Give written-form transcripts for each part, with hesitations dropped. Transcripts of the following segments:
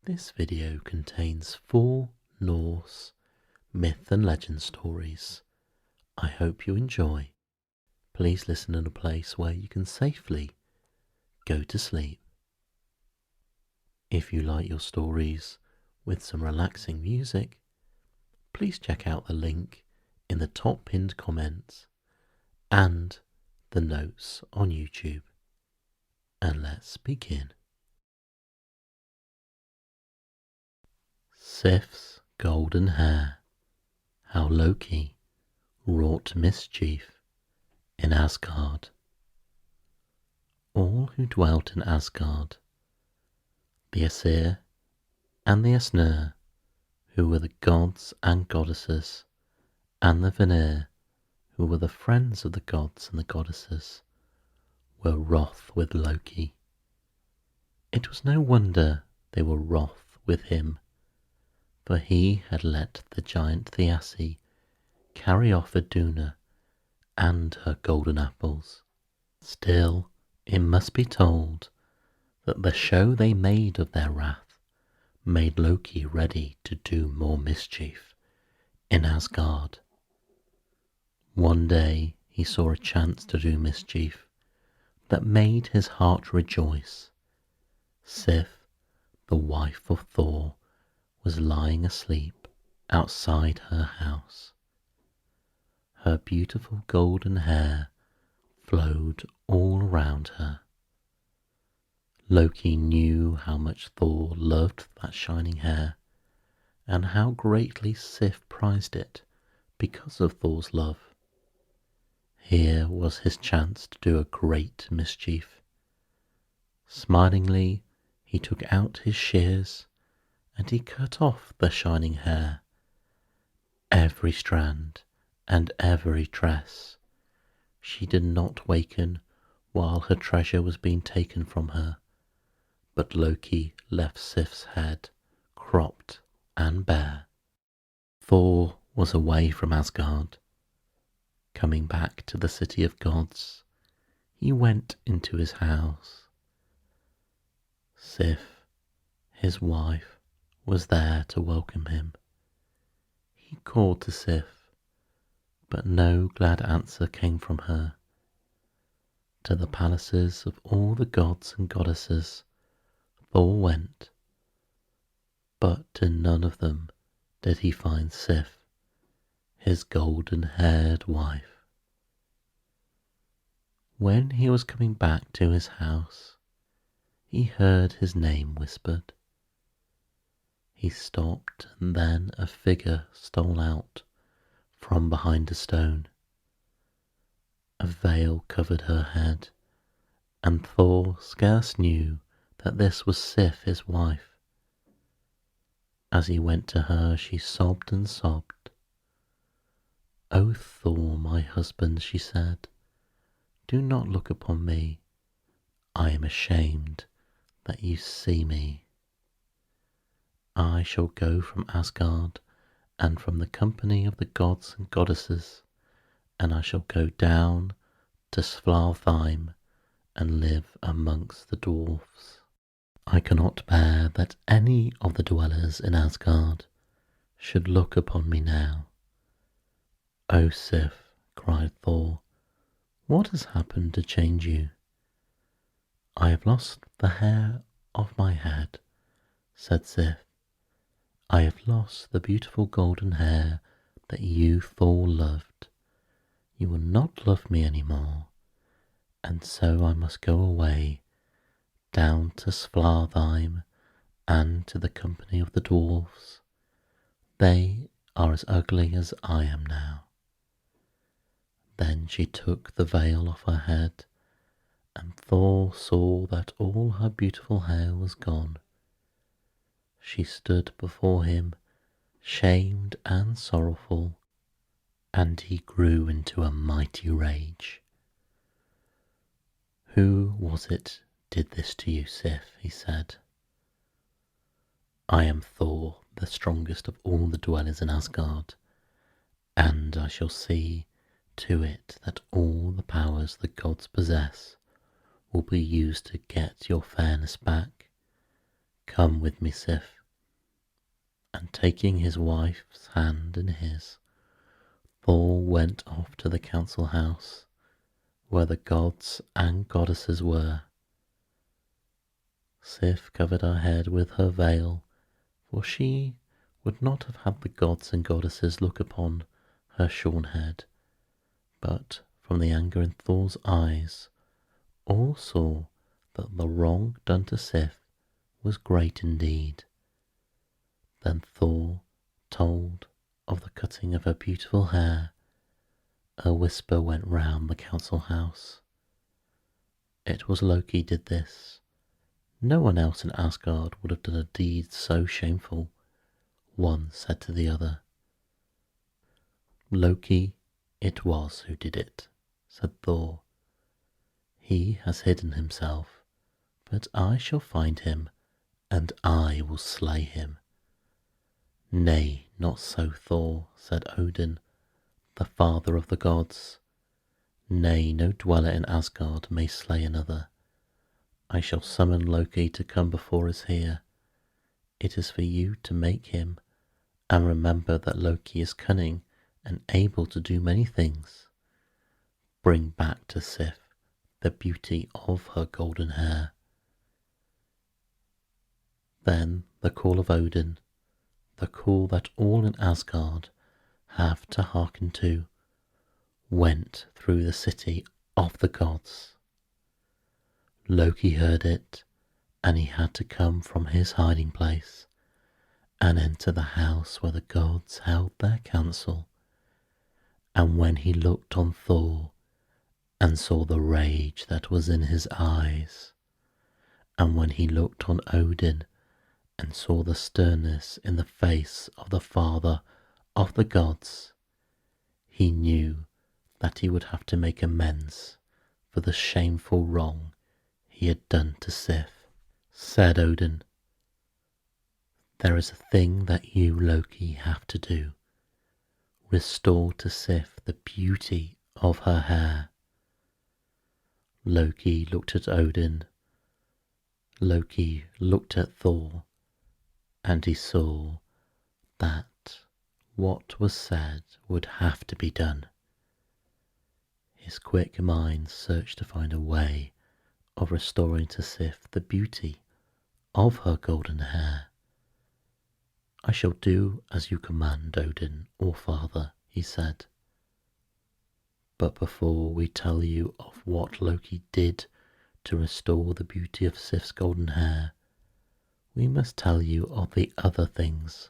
This video contains 4 Norse myth and legend stories. I hope you enjoy. Please listen in a place where you can safely go to sleep. If you like your stories with some relaxing music, please check out the link in the top pinned comments and the notes on YouTube. And let's begin. Sif's golden hair. How Loki wrought mischief in Asgard. All who dwelt in Asgard, the Aesir and the Skirnir, who were the gods and goddesses, and the Vanir, who were the friends of the gods and the goddesses, were wroth with Loki. It was no wonder they were wroth with him, for he had let the giant Thiassi carry off Iduna and her golden apples. Still, it must be told that the show they made of their wrath made Loki ready to do more mischief in Asgard. One day he saw a chance to do mischief that made his heart rejoice. Sif, the wife of Thor, was lying asleep outside her house. Her beautiful golden hair flowed all around her. Loki knew how much Thor loved that shining hair, and how greatly Sif prized it because of Thor's love. Here was his chance to do a great mischief. Smilingly, he took out his shears and he cut off the shining hair, every strand and every tress. She did not waken while her treasure was being taken from her, but Loki left Sif's head cropped and bare. Thor was away from Asgard. Coming back to the city of gods, he went into his house. Sif, his wife, was there to welcome him. He called to Sif, but no glad answer came from her. To the palaces of all the gods and goddesses Thor went, but in none of them did he find Sif, his golden-haired wife. When he was coming back to his house, he heard his name whispered. He stopped, and then a figure stole out from behind a stone. A veil covered her head, and Thor scarce knew that this was Sif, his wife. As he went to her, she sobbed and sobbed. "O Thor, my husband," she said, "do not look upon me. I am ashamed that you see me. I shall go from Asgard and from the company of the gods and goddesses, and I shall go down to Svartheim and live amongst the dwarves. I cannot bear that any of the dwellers in Asgard should look upon me now." "O Sif," cried Thor, "what has happened to change you?" "I have lost the hair of my head," said Sif. "I have lost the beautiful golden hair that you, Thor, loved. You will not love me any more, and so I must go away down to Svartheim and to the company of the dwarves. They are as ugly as I am now." Then she took the veil off her head, and Thor saw that all her beautiful hair was gone. She stood before him, shamed and sorrowful, and he grew into a mighty rage. "Who was it did this to you, Sif?" he said. "I am Thor, the strongest of all the dwellers in Asgard, and I shall see to it that all the powers the gods possess will be used to get your fairness back. Come with me, Sif. And taking his wife's hand in his, Thor went off to the council house where the gods and goddesses were. Sif covered her head with her veil, for she would not have had the gods and goddesses look upon her shorn head, but from the anger in Thor's eyes, all saw that the wrong done to Sif was great indeed. Then Thor told of the cutting of her beautiful hair. A whisper went round the council house. It was Loki did this. No one else in Asgard would have done a deed so shameful. One said to the other. Loki it was who did it, said Thor. He has hidden himself, but I shall find him, and I will slay him. Nay, not so, Thor, said Odin, the father of the gods. Nay, no dweller in Asgard may slay another. I shall summon Loki to come before us here. It is for you to make him, and remember that Loki is cunning and able to do many things. Bring back to Sif the beauty of her golden hair. Then the call of Odin, the call that all in Asgard have to hearken to, went through the city of the gods. Loki heard it, and he had to come from his hiding place and enter the house where the gods held their council. And when he looked on Thor and saw the rage that was in his eyes, and when he looked on Odin and saw the sternness in the face of the father of the gods, he knew that he would have to make amends for the shameful wrong he had done to Sif. Said Odin, there is a thing that you, Loki, have to do. Restore to Sif the beauty of her hair. Loki looked at Odin. Loki looked at Thor, and he saw that what was said would have to be done. His quick mind searched to find a way of restoring to Sif the beauty of her golden hair. I shall do as you command, Odin, or father, he said. But before we tell you of what Loki did to restore the beauty of Sif's golden hair, we must tell you of the other things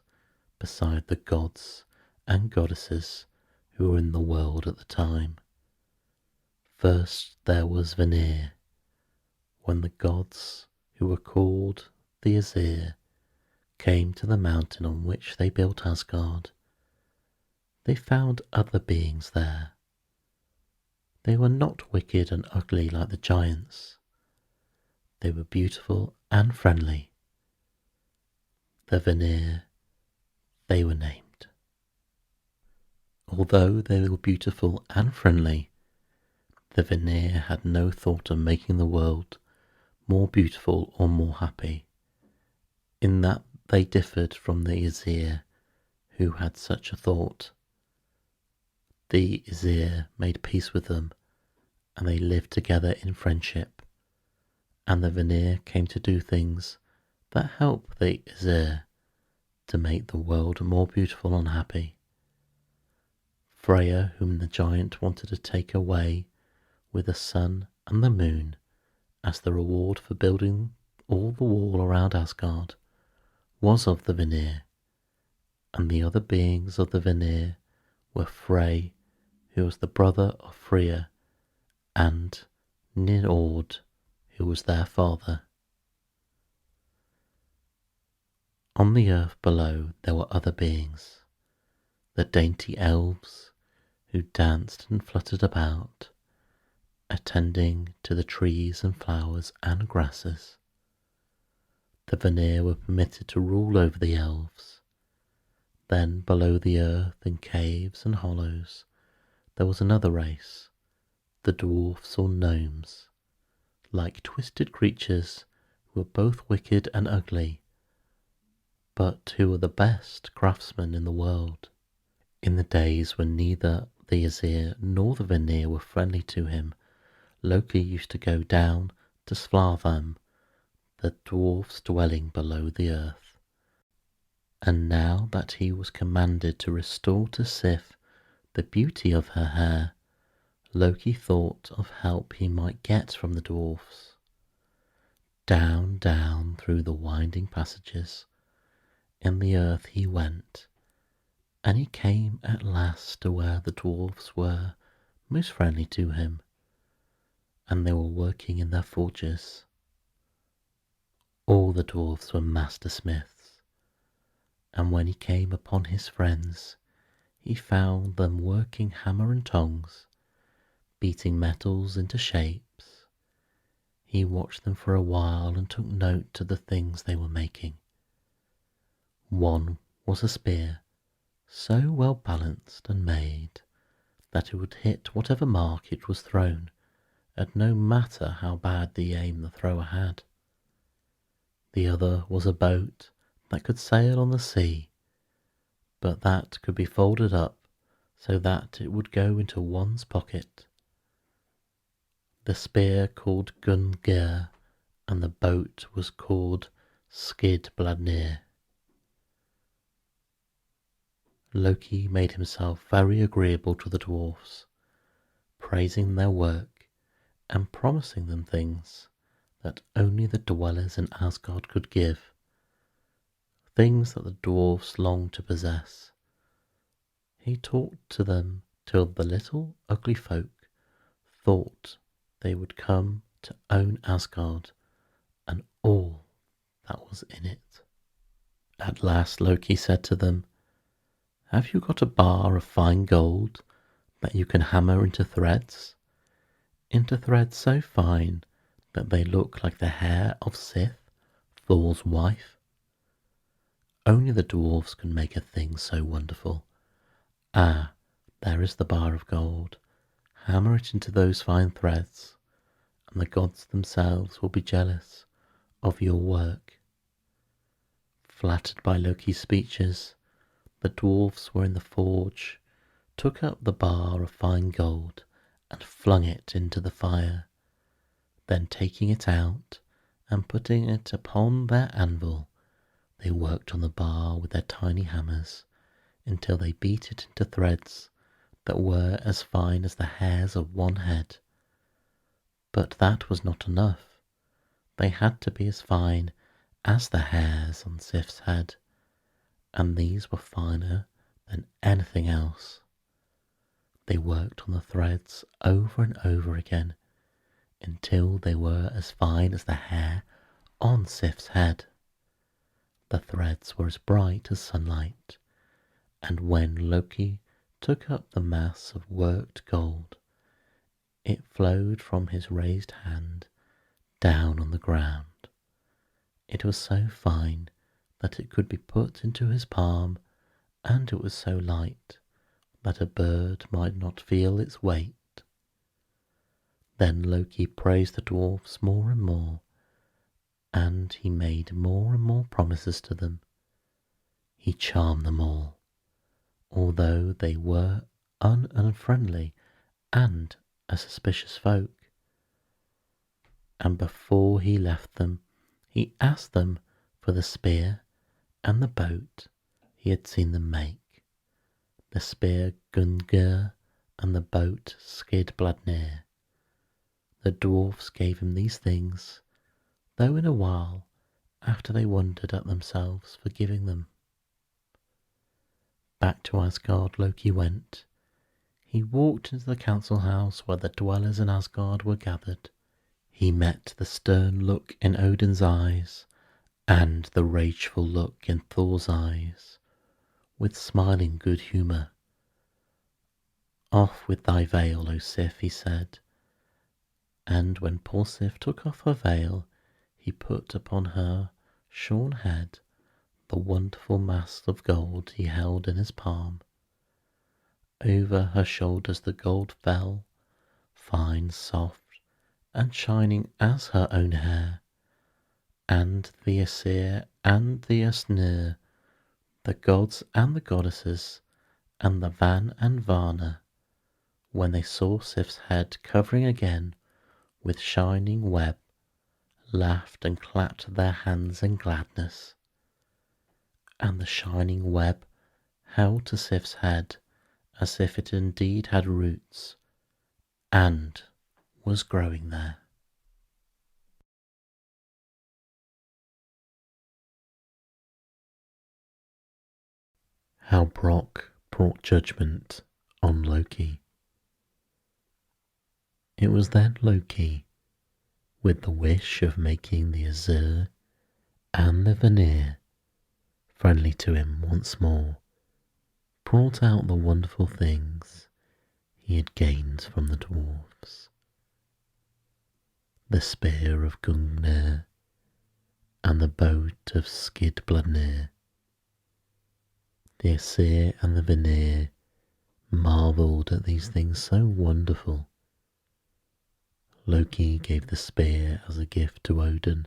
beside the gods and goddesses who were in the world at the time. First there was Vanir, when the gods, who were called the Aesir, came to the mountain on which they built Asgard. They found other beings there. They were not wicked and ugly like the giants. They were beautiful and friendly. The Vanir, they were named. Although they were beautiful and friendly, the Vanir had no thought of making the world more beautiful or more happy, in that they differed from the Aesir, who had such a thought. The Aesir made peace with them, and they lived together in friendship, and the Vanir came to do things that help the Aesir to make the world more beautiful and happy. Freya, whom the giant wanted to take away with the sun and the moon as the reward for building all the wall around Asgard, was of the Vanir, and the other beings of the Vanir were Frey, who was the brother of Freya, and Ninord, who was their father. On the earth below there were other beings, the dainty elves, who danced and fluttered about, attending to the trees and flowers and grasses. The Vanir were permitted to rule over the elves. Then below the earth, in caves and hollows, there was another race, the dwarves or gnomes, like twisted creatures who were both wicked and ugly, but who were the best craftsmen in the world. In the days when neither the Aesir nor the Vanir were friendly to him, Loki used to go down to Svartheim, the dwarfs dwelling below the earth. And now that he was commanded to restore to Sif the beauty of her hair, Loki thought of help he might get from the dwarfs. Down, down through the winding passages in the earth he went, and he came at last to where the dwarfs were most friendly to him, and they were working in their forges. All the dwarfs were master smiths, and when he came upon his friends, he found them working hammer and tongs, beating metals into shapes. He watched them for a while and took note of the things they were making. One was a spear, so well balanced and made that it would hit whatever mark it was thrown at, no matter how bad the aim the thrower had. The other was a boat that could sail on the sea, but that could be folded up so that it would go into one's pocket. The spear called Skirnir, and the boat was called Skidbladnir. Loki made himself very agreeable to the dwarfs, praising their work and promising them things that only the dwellers in Asgard could give, things that the dwarfs longed to possess. He talked to them till the little ugly folk thought they would come to own Asgard and all that was in it. At last Loki said to them, "Have you got a bar of fine gold that you can hammer into threads so fine that they look like the hair of Sif, Thor's wife?" Only the dwarfs can make a thing so wonderful. Ah, there is the bar of gold. Hammer it into those fine threads, and the gods themselves will be jealous of your work. Flattered by Loki's speeches, the dwarfs were in the forge, took up the bar of fine gold and flung it into the fire. Then taking it out and putting it upon their anvil, they worked on the bar with their tiny hammers until they beat it into threads that were as fine as the hairs of one head. But that was not enough. They had to be as fine as the hairs on Sif's head, and these were finer than anything else. They worked on the threads over and over again until they were as fine as the hair on Sif's head. The threads were as bright as sunlight, and when Loki took up the mass of worked gold, it flowed from his raised hand down on the ground. It was so fine that it could be put into his palm, and it was so light that a bird might not feel its weight. Then Loki praised the dwarfs more and more, and he made more and more promises to them. He charmed them all, although they were unfriendly and a suspicious folk. And before he left them, he asked them for the spear and the boat he had seen them make. The spear Skirnir and the boat Skidbladnir. The dwarfs gave him these things, though in a while after they wondered at themselves for giving them. Back to Asgard Loki went. He walked into the council house where the dwellers in Asgard were gathered. He met the stern look in Odin's eyes and the rageful look in Thor's eyes with smiling good humour. "Off with thy veil, O Sif," he said, and when poor Sif took off her veil, he put upon her shorn head the wonderful mass of gold he held in his palm. Over her shoulders the gold fell, fine, soft, and shining as her own hair, and the Aesir and the Skirnir The gods and the goddesses and the Van and Varna, when they saw Sif's head covering again with shining web, laughed and clapped their hands in gladness. And the shining web held to Sif's head as if it indeed had roots and was growing there. How Brock brought judgment on Loki. It was then Loki, with the wish of making the Azure and the Vanir friendly to him once more, brought out the wonderful things he had gained from the dwarves. The spear of Gungnir and the boat of Skidbladnir. The Aesir and the Vanir marvelled at these things so wonderful. Loki gave the spear as a gift to Odin,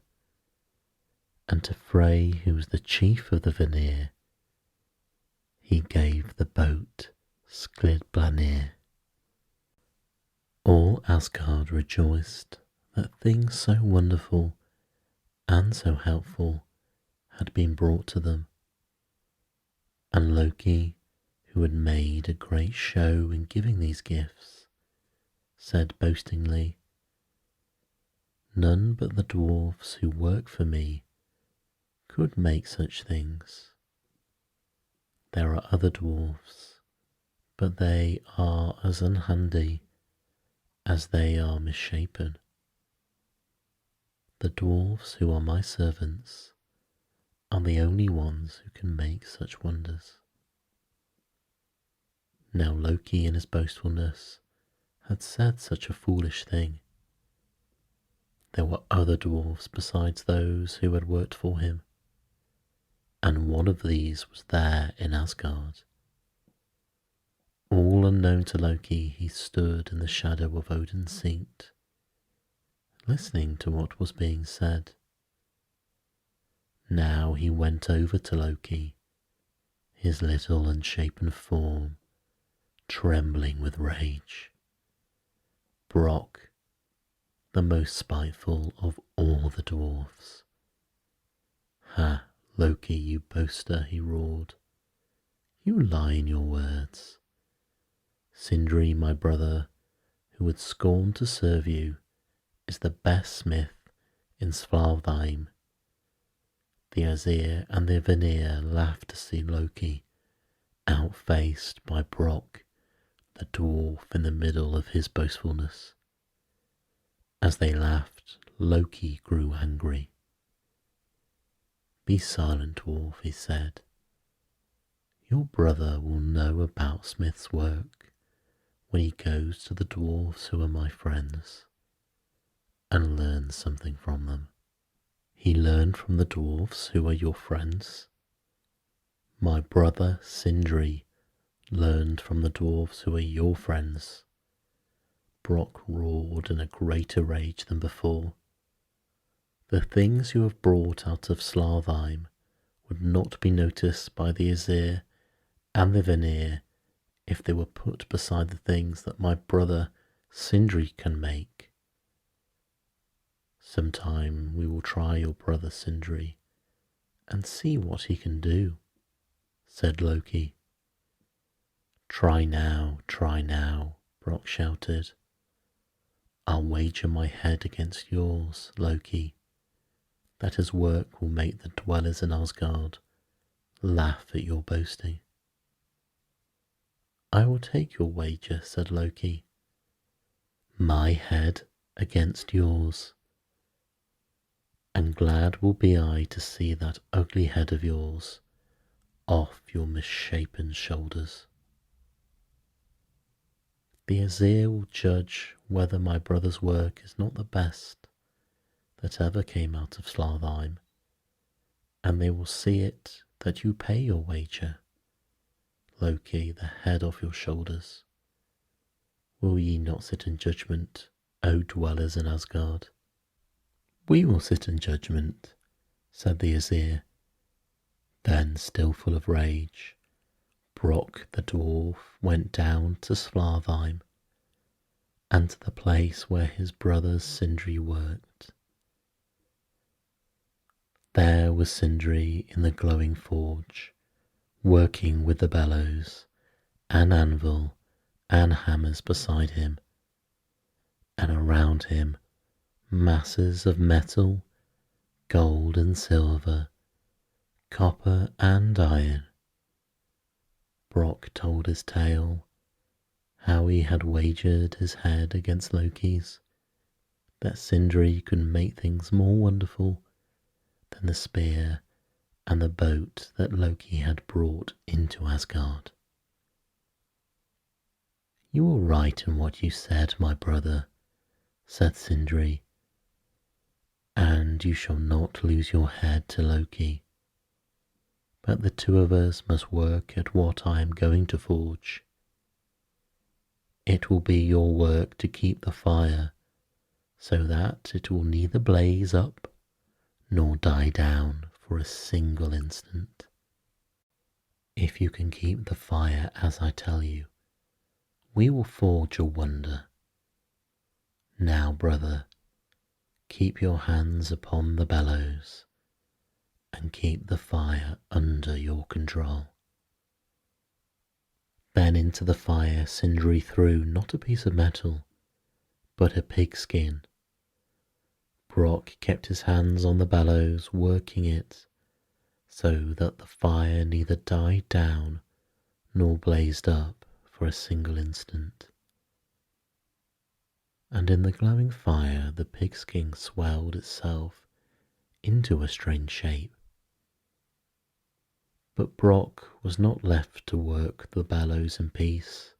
and to Frey, who was the chief of the Vanir, he gave the boat Skidbladnir. All Asgard rejoiced that things so wonderful and so helpful had been brought to them, and Loki, who had made a great show in giving these gifts, said boastingly, "None but the dwarves who work for me could make such things. There are other dwarves, but they are as unhandy as they are misshapen. The dwarves who are my servants are the only ones who can make such wonders." Now Loki in his boastfulness had said such a foolish thing. There were other dwarves besides those who had worked for him, and one of these was there in Asgard. All unknown to Loki, he stood in the shadow of Odin's seat, listening to what was being said. Now he went over to Loki, his little unshapen form trembling with rage. Brock, the most spiteful of all the dwarfs. "Ha, Loki, you boaster," he roared. "You lie in your words. Sindri, my brother, who would scorn to serve you, is the best smith in Svartheim." The Aesir and the Vanir laughed to see Loki outfaced by Brock, the dwarf in the middle of his boastfulness. As they laughed, Loki grew angry. "Be silent, dwarf," he said. "Your brother will know about smith's work when he goes to the dwarves who are my friends and learns something from them." "He learned from the dwarves who are your friends?" "My brother Sindri learned from the dwarves who are your friends." Brock roared in a greater rage than before. "The things you have brought out of Svartheim would not be noticed by the Aesir and the Vanir if they were put beside the things that my brother Sindri can make. Sometime we will try your brother Sindri and see what he can do," said Loki. Try now, Brock shouted. "I'll wager my head against yours, Loki, that his work will make the dwellers in Asgard laugh at your boasting." "I will take your wager," said Loki. "My head against yours. And glad will be I to see that ugly head of yours off your misshapen shoulders. The Aesir will judge whether my brother's work is not the best that ever came out of Svartheim, and they will see it that you pay your wager. Loki, the head off your shoulders. Will ye not sit in judgment, O dwellers in Asgard?" "We will sit in judgment," said the Aesir. Then, still full of rage, Brock the dwarf went down to Svartheim and to the place where his brother Sindri worked. There was Sindri in the glowing forge, working with the bellows, an anvil and hammers beside him, and around him masses of metal, gold and silver, copper and iron. Brock told his tale, how he had wagered his head against Loki's, that Sindri could make things more wonderful than the spear and the boat that Loki had brought into Asgard. "You were right in what you said, my brother," said Sindri, "and you shall not lose your head to Loki. But the two of us must work at what I am going to forge. It will be your work to keep the fire so that it will neither blaze up nor die down for a single instant. If you can keep the fire as I tell you, we will forge a wonder. Now, brother, keep your hands upon the bellows and keep the fire under your control." Then into the fire Sindri threw not a piece of metal, but a pigskin. Brock kept his hands on the bellows, working it so that the fire neither died down nor blazed up for a single instant. And in the glowing fire the pigskin swelled itself into a strange shape. But Brock was not left to work the bellows in peace.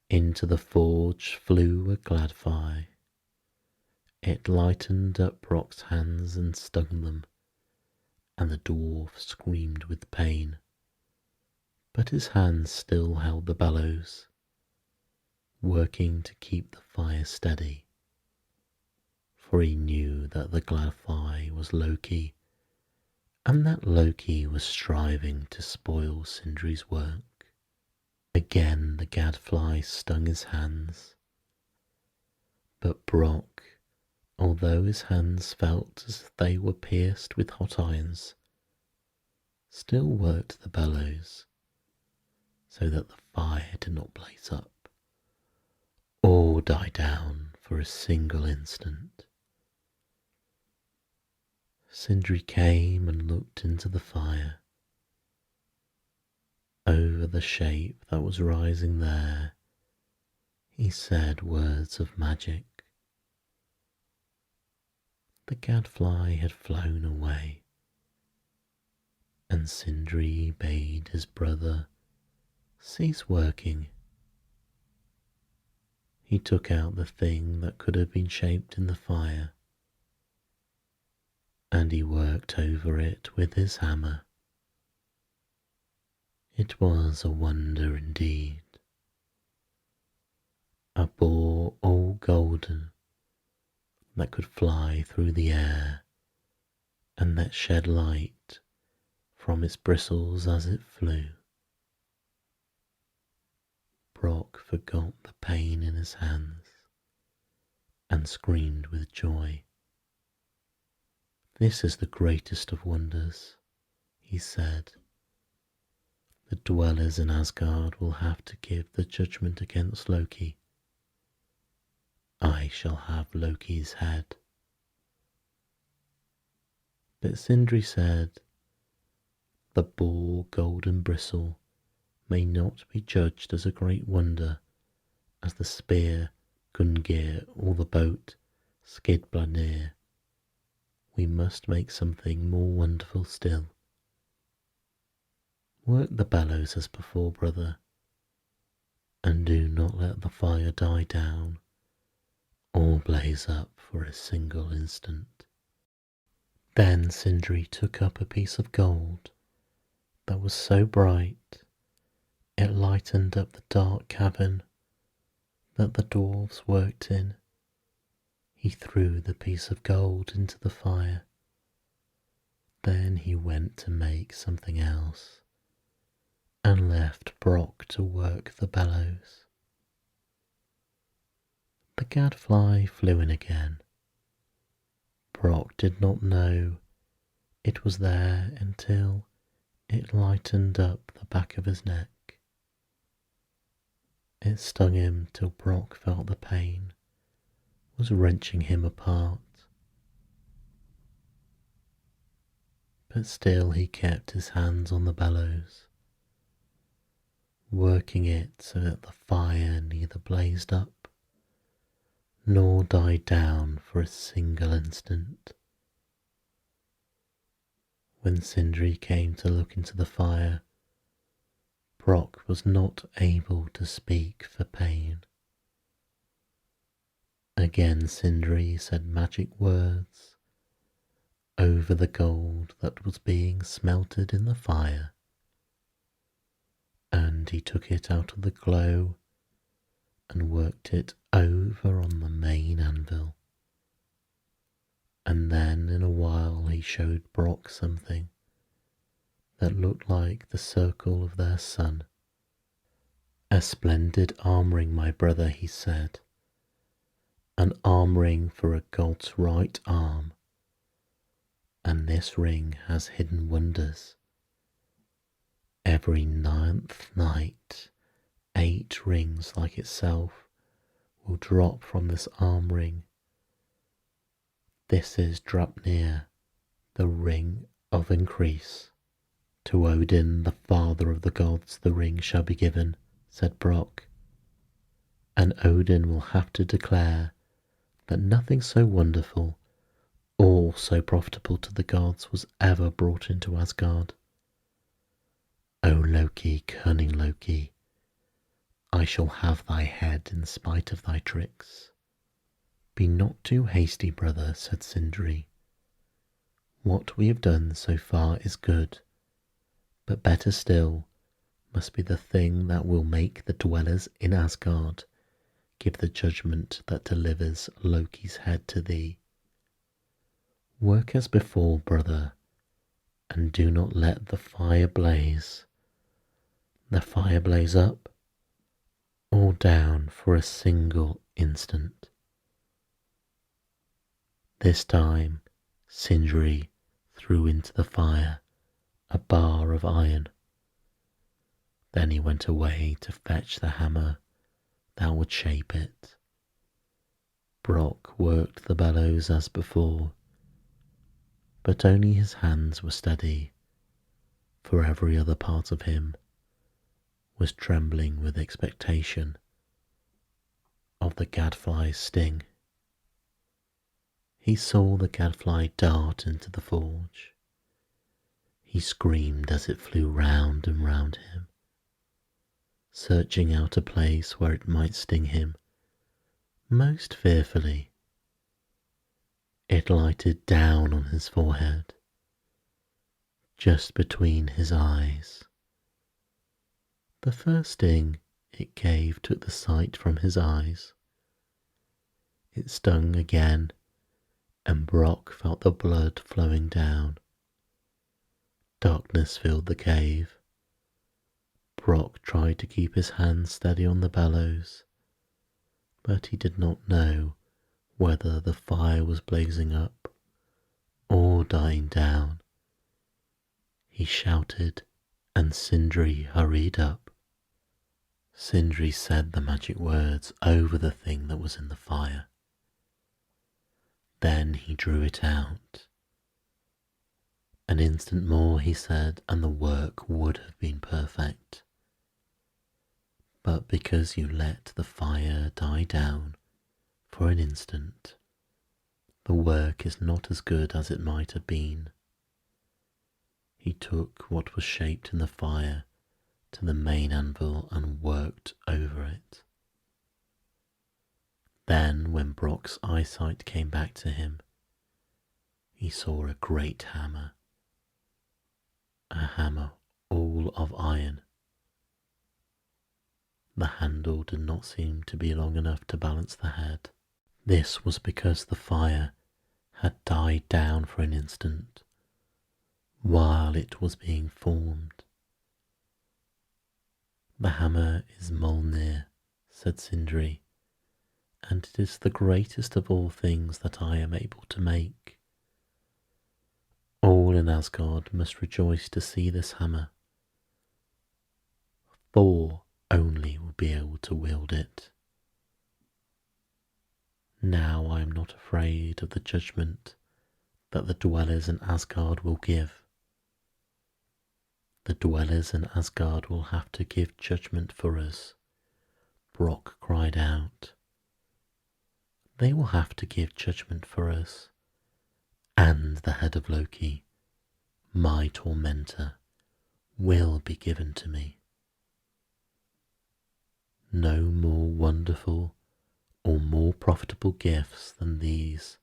Into the forge flew a glad fire. It lightened up Brock's hands and stung them, and the dwarf screamed with pain. But his hands still held the bellows, working to keep the fire steady, for he knew that the glad fire was Loki, and that Loki was striving to spoil Sindri's work. Again the gadfly stung his hands, but Brock, although his hands felt as if they were pierced with hot irons, still worked the bellows so that the fire did not blaze up or die down for a single instant. Sindri came and looked into the fire. Over the shape that was rising there, he said words of magic. The gadfly had flown away, and Sindri bade his brother cease working. He took out the thing that could have been shaped in the fire, and he worked over it with his hammer. It was a wonder indeed. A boar all golden that could fly through the air and that shed light from its bristles as it flew. Brock forgot the pain in his hands and screamed with joy. "This is the greatest of wonders," he said. "The dwellers in Asgard will have to give the judgment against Loki. I shall have Loki's head." But Sindri said, "The boar golden bristle may not be judged as a great wonder as the spear Gungnir or the boat Skidbladnir. We must make something more wonderful still. Work the bellows as before, brother, and do not let the fire die down or blaze up for a single instant." Then Sindri took up a piece of gold that was so bright it lightened up the dark cavern that the dwarves worked in. He threw the piece of gold into the fire. Then he went to make something else and left Brock to work the bellows. The gadfly flew in again. Brock did not know it was there until it lightened up the back of his neck. It stung him till Brock felt the pain was wrenching him apart. But still he kept his hands on the bellows, working it so that the fire neither blazed up nor died down for a single instant. When Sindri came to look into the fire, Brock was not able to speak for pain. Again Sindri said magic words over the gold that was being smelted in the fire, and he took it out of the glow and worked it over on the main anvil. And then in a while he showed Brock something that looked like the circle of their sun. A splendid armouring, my brother, he said, an armouring for a god's right arm, and this ring has hidden wonders. Every 9th night, 8 rings like itself will drop from this arm ring. This is Draupnir, the ring of increase. To Odin, the father of the gods, the ring shall be given, said Brock, and Odin will have to declare that nothing so wonderful or so profitable to the gods was ever brought into Asgard. O Loki, cunning Loki, I shall have thy head in spite of thy tricks. Be not too hasty, brother, said Sindri. What we have done so far is good, but better still must be the thing that will make the dwellers in Asgard give the judgment that delivers Loki's head to thee. Work as before, brother, and do not let the fire blaze. The fire blaze up or down for a single instant. This time Sindri threw into the fire a bar of iron. Then he went away to fetch the hammer that would shape it. Brock worked the bellows as before, but only his hands were steady, for every other part of him was trembling with expectation of the gadfly's sting. He saw the gadfly dart into the forge. He screamed as it flew round and round him, searching out a place where it might sting him most fearfully. It lighted down on his forehead, just between his eyes. The first sting it gave took the sight from his eyes. It stung again, and Brock felt the blood flowing down. Darkness filled the cave. Brock tried to keep his hands steady on the bellows, but he did not know whether the fire was blazing up or dying down. He shouted, and Sindri hurried up. Sindri said the magic words over the thing that was in the fire. Then he drew it out. An instant more, he said, and the work would have been perfect. But because you let the fire die down for an instant, the work is not as good as it might have been. He took what was shaped in the fire to the main anvil and worked over it. Then, when Brock's eyesight came back to him, he saw a great hammer, a hammer all of iron. The handle did not seem to be long enough to balance the head. This was because the fire had died down for an instant, while it was being formed. "The hammer is Mjolnir," said Sindri, "and it is the greatest of all things that I am able to make. All in Asgard must rejoice to see this hammer. Thor only will be able to wield it. Now I am not afraid of the judgment that the dwellers in Asgard will give. The dwellers in Asgard will have to give judgment for us," Brock cried out. "They will have to give judgment for us, and the head of Loki, my tormentor, will be given to me. No more wonderful or more profitable gifts than these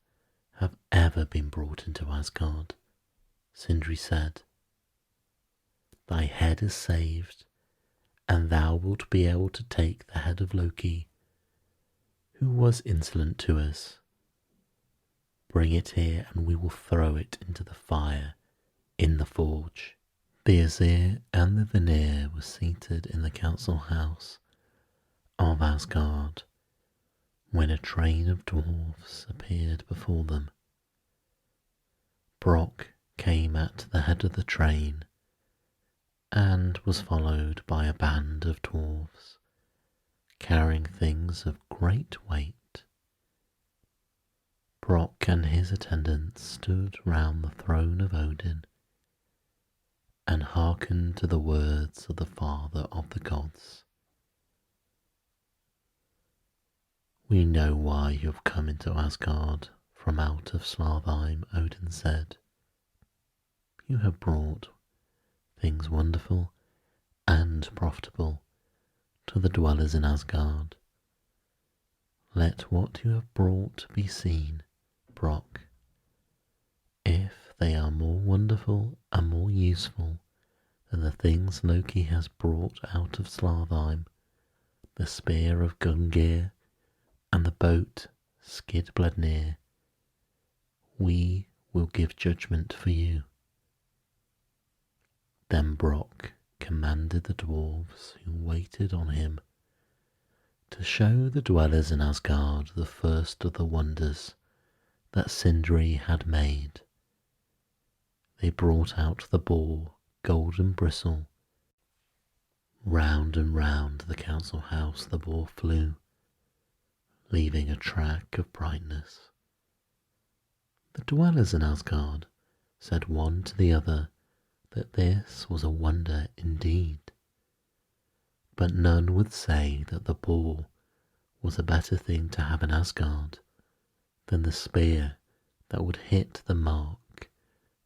have ever been brought into Asgard," Sindri said. "Thy head is saved, and thou wilt be able to take the head of Loki, who was insolent to us. Bring it here and we will throw it into the fire in the forge." The Asir and the Vanir were seated in the council house of Asgard when a train of dwarves appeared before them. Brock came at the head of the train and was followed by a band of dwarves carrying things of great weight. Brock and his attendants stood round the throne of Odin and hearkened to the words of the father of the gods. "We know why you have come into Asgard from out of Svartheim," Odin said. "You have brought things wonderful and profitable to the dwellers in Asgard. Let what you have brought be seen, Brock. If they are more wonderful and more useful than the things Loki has brought out of Svartheim, the spear of Gungnir and the boat Skidbladnir, we will give judgment for you." Then Brock commanded the dwarves who waited on him to show the dwellers in Asgard the first of the wonders that Sindri had made. They brought out the boar Golden Bristle. Round and round the council house the boar flew, leaving a track of brightness. The dwellers in Asgard said one to the other that this was a wonder indeed, but none would say that the boar was a better thing to have in Asgard than the spear that would hit the mark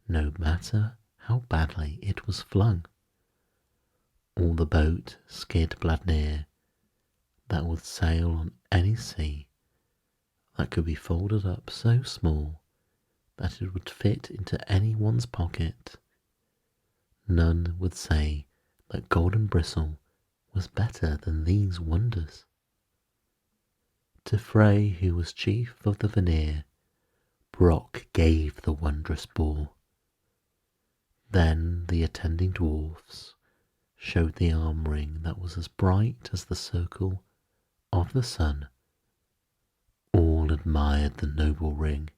no matter how badly it was flung, or the boat Skidbladnir that would sail on any sea that could be folded up so small that it would fit into anyone's pocket. None would say that Golden Bristle was better than these wonders. To Frey, who was chief of the Vanir, Brock gave the wondrous boar. Then the attending dwarfs showed the arm ring that was as bright as the circle of the sun. All admired the noble ring,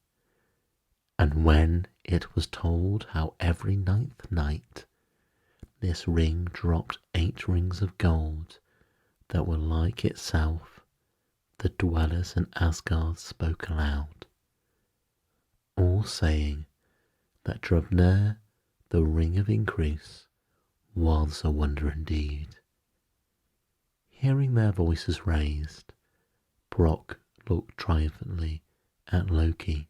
and when it was told how every 9th night this ring dropped 8 rings of gold that were like itself, the dwellers in Asgard spoke aloud, all saying that Drupnir, the ring of increase, was a wonder indeed. Hearing their voices raised, Brock looked triumphantly at Loki,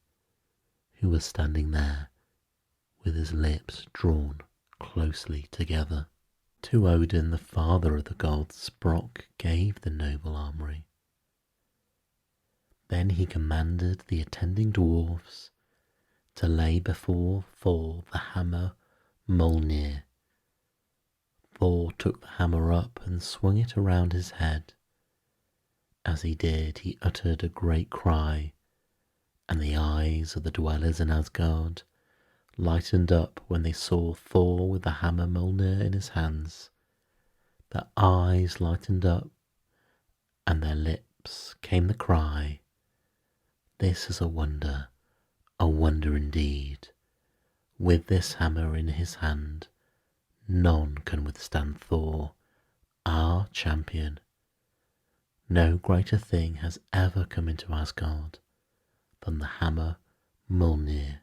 who was standing there with his lips drawn closely together. To Odin, the father of the gods, Brock gave the noble armoury. Then he commanded the attending dwarfs to lay before Thor the hammer Mjolnir. Thor took the hammer up and swung it around his head. As he did, he uttered a great cry, and the eyes of the dwellers in Asgard lightened up when they saw Thor with the hammer Mjolnir in his hands. Their eyes lightened up, and their lips came the cry, "This is a wonder indeed. With this hammer in his hand, none can withstand Thor, our champion. No greater thing has ever come into Asgard than the hammer Mjolnir."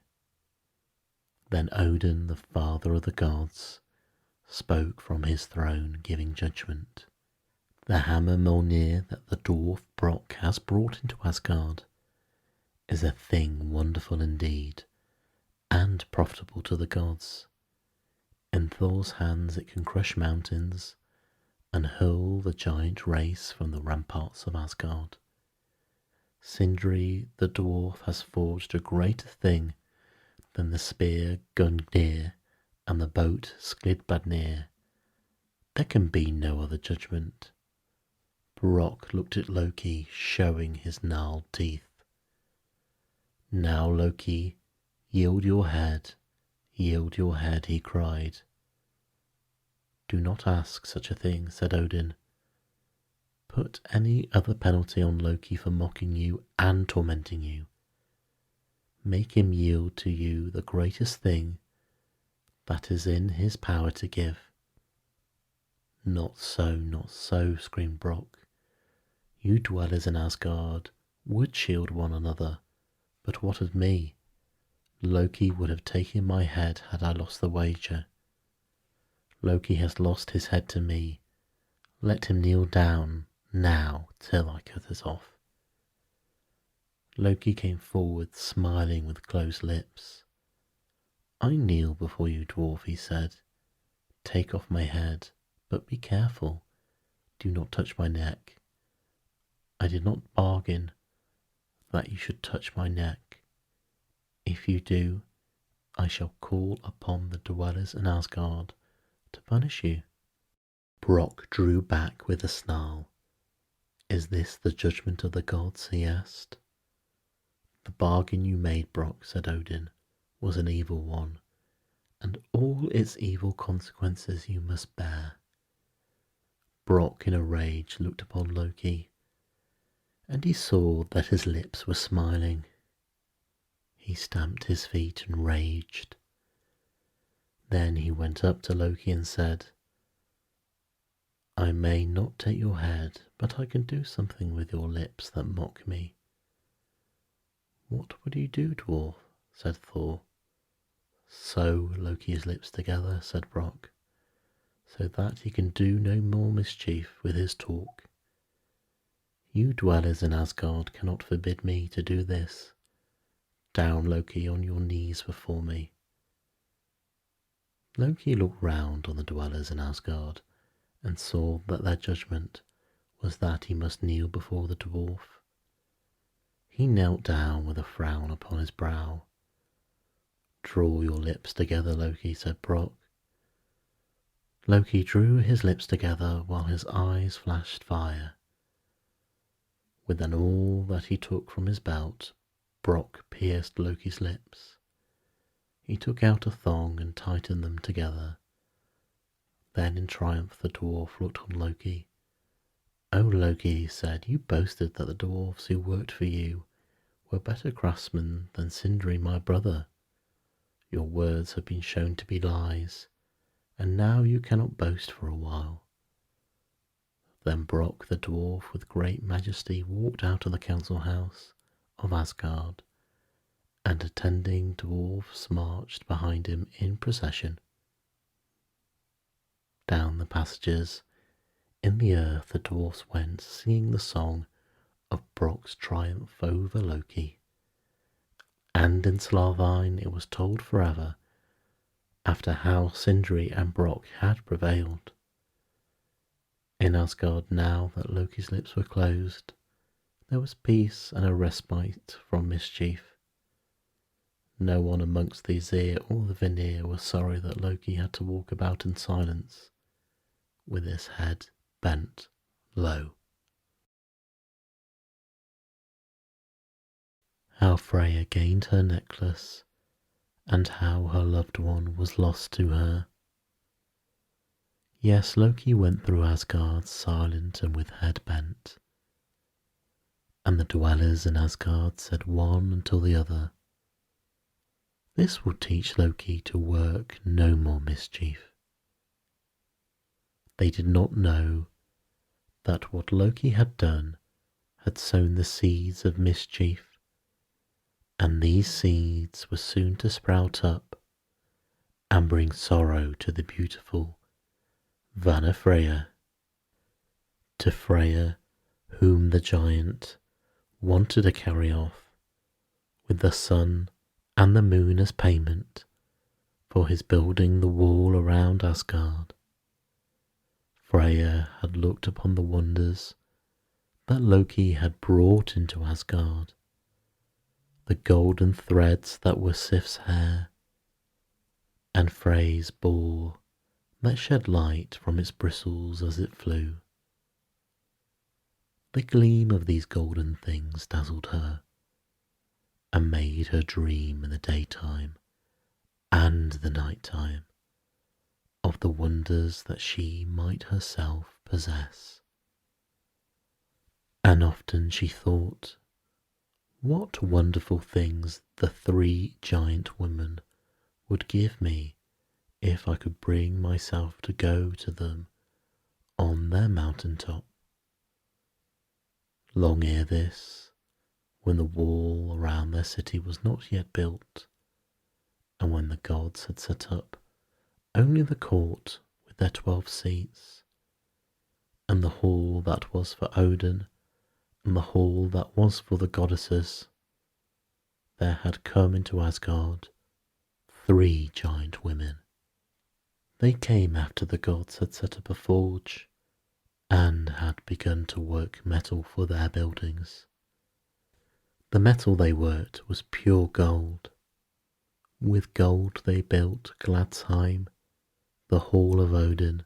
Then Odin, the father of the gods, spoke from his throne, giving judgment. "The hammer Mjolnir that the dwarf Brock has brought into Asgard is a thing wonderful indeed, and profitable to the gods. In Thor's hands it can crush mountains and hurl the giant race from the ramparts of Asgard. Sindri the dwarf has forged a greater thing than the spear Gungnir and the boat Skidbladnir. There can be no other judgment." Brock looked at Loki, showing his gnarled teeth. "Now, Loki, yield your head, he cried. "Do not ask such a thing," said Odin. "Put any other penalty on Loki for mocking you and tormenting you. Make him yield to you the greatest thing that is in his power to give." Not so, screamed Brock. "You dwellers in Asgard would shield one another, but what of me? Loki would have taken my head had I lost the wager. Loki has lost his head to me. Let him kneel down now till I cut it off." Loki came forward, smiling with closed lips. "I kneel before you, dwarf," he said. "Take off my head, but be careful. Do not touch my neck. I did not bargain that you should touch my neck. If you do, I shall call upon the dwellers in Asgard to punish you." Brock drew back with a snarl. "Is this the judgment of the gods?" he asked. "The bargain you made, Brock," said Odin, "was an evil one, and all its evil consequences you must bear." Brock, in a rage, looked upon Loki, and he saw that his lips were smiling. He stamped his feet and raged. Then he went up to Loki and said, "I may not take your head, but I can do something with your lips that mock me." "What would you do, dwarf?" said Thor. "Sew Loki's lips together," said Brock, "so that he can do no more mischief with his talk. You dwellers in Asgard cannot forbid me to do this. Down, Loki, on your knees before me." Loki looked round on the dwellers in Asgard and saw that their judgment was that he must kneel before the dwarf. He knelt down with a frown upon his brow. "Draw your lips together, Loki," said Brock. Loki drew his lips together while his eyes flashed fire. With an awl that he took from his belt, Brock pierced Loki's lips. He took out a thong and tightened them together. Then in triumph the dwarf looked on Loki. "Oh, Loki," he said, "you boasted that the dwarfs who worked for you were better craftsmen than Sindri, my brother. Your words have been shown to be lies, and now you cannot boast for a while." Then Brock the dwarf with great majesty walked out of the council house of Asgard, and attending dwarfs marched behind him in procession. Down the passages in the earth the dwarfs went, singing the song of Brock's triumph over Loki. And in Slavine it was told forever after how Sindri and Brock had prevailed. In Asgard, now that Loki's lips were closed, there was peace and a respite from mischief. No one amongst the Aesir or the Vanir was sorry that Loki had to walk about in silence, with his head bent low. How Freya gained her necklace and how her loved one was lost to her. Yes, Loki went through Asgard silent and with head bent, and the dwellers in Asgard said one until the other, "This will teach Loki to work no more mischief." They did not know that what Loki had done had sown the seeds of mischief, and these seeds were soon to sprout up and bring sorrow to the beautiful Freya, to Freya, whom the giant wanted to carry off with the sun and the moon as payment for his building the wall around Asgard. Freya had looked upon the wonders that Loki had brought into Asgard, the golden threads that were Sif's hair, and Frey's boar that shed light from its bristles as it flew. The gleam of these golden things dazzled her, and made her dream in the daytime and the night time of the wonders that she might herself possess. And often she thought, what wonderful things the three giant women would give me if I could bring myself to go to them on their mountain top. Long ere this, when the wall around their city was not yet built, and when the gods had set up only the court with their 12 seats, and the hall that was for Odin, and the hall that was for the goddesses, there had come into Asgard 3 giant women. They came after the gods had set up a forge, and had begun to work metal for their buildings. The metal they worked was pure gold. With gold they built Gladsheim, the hall of Odin,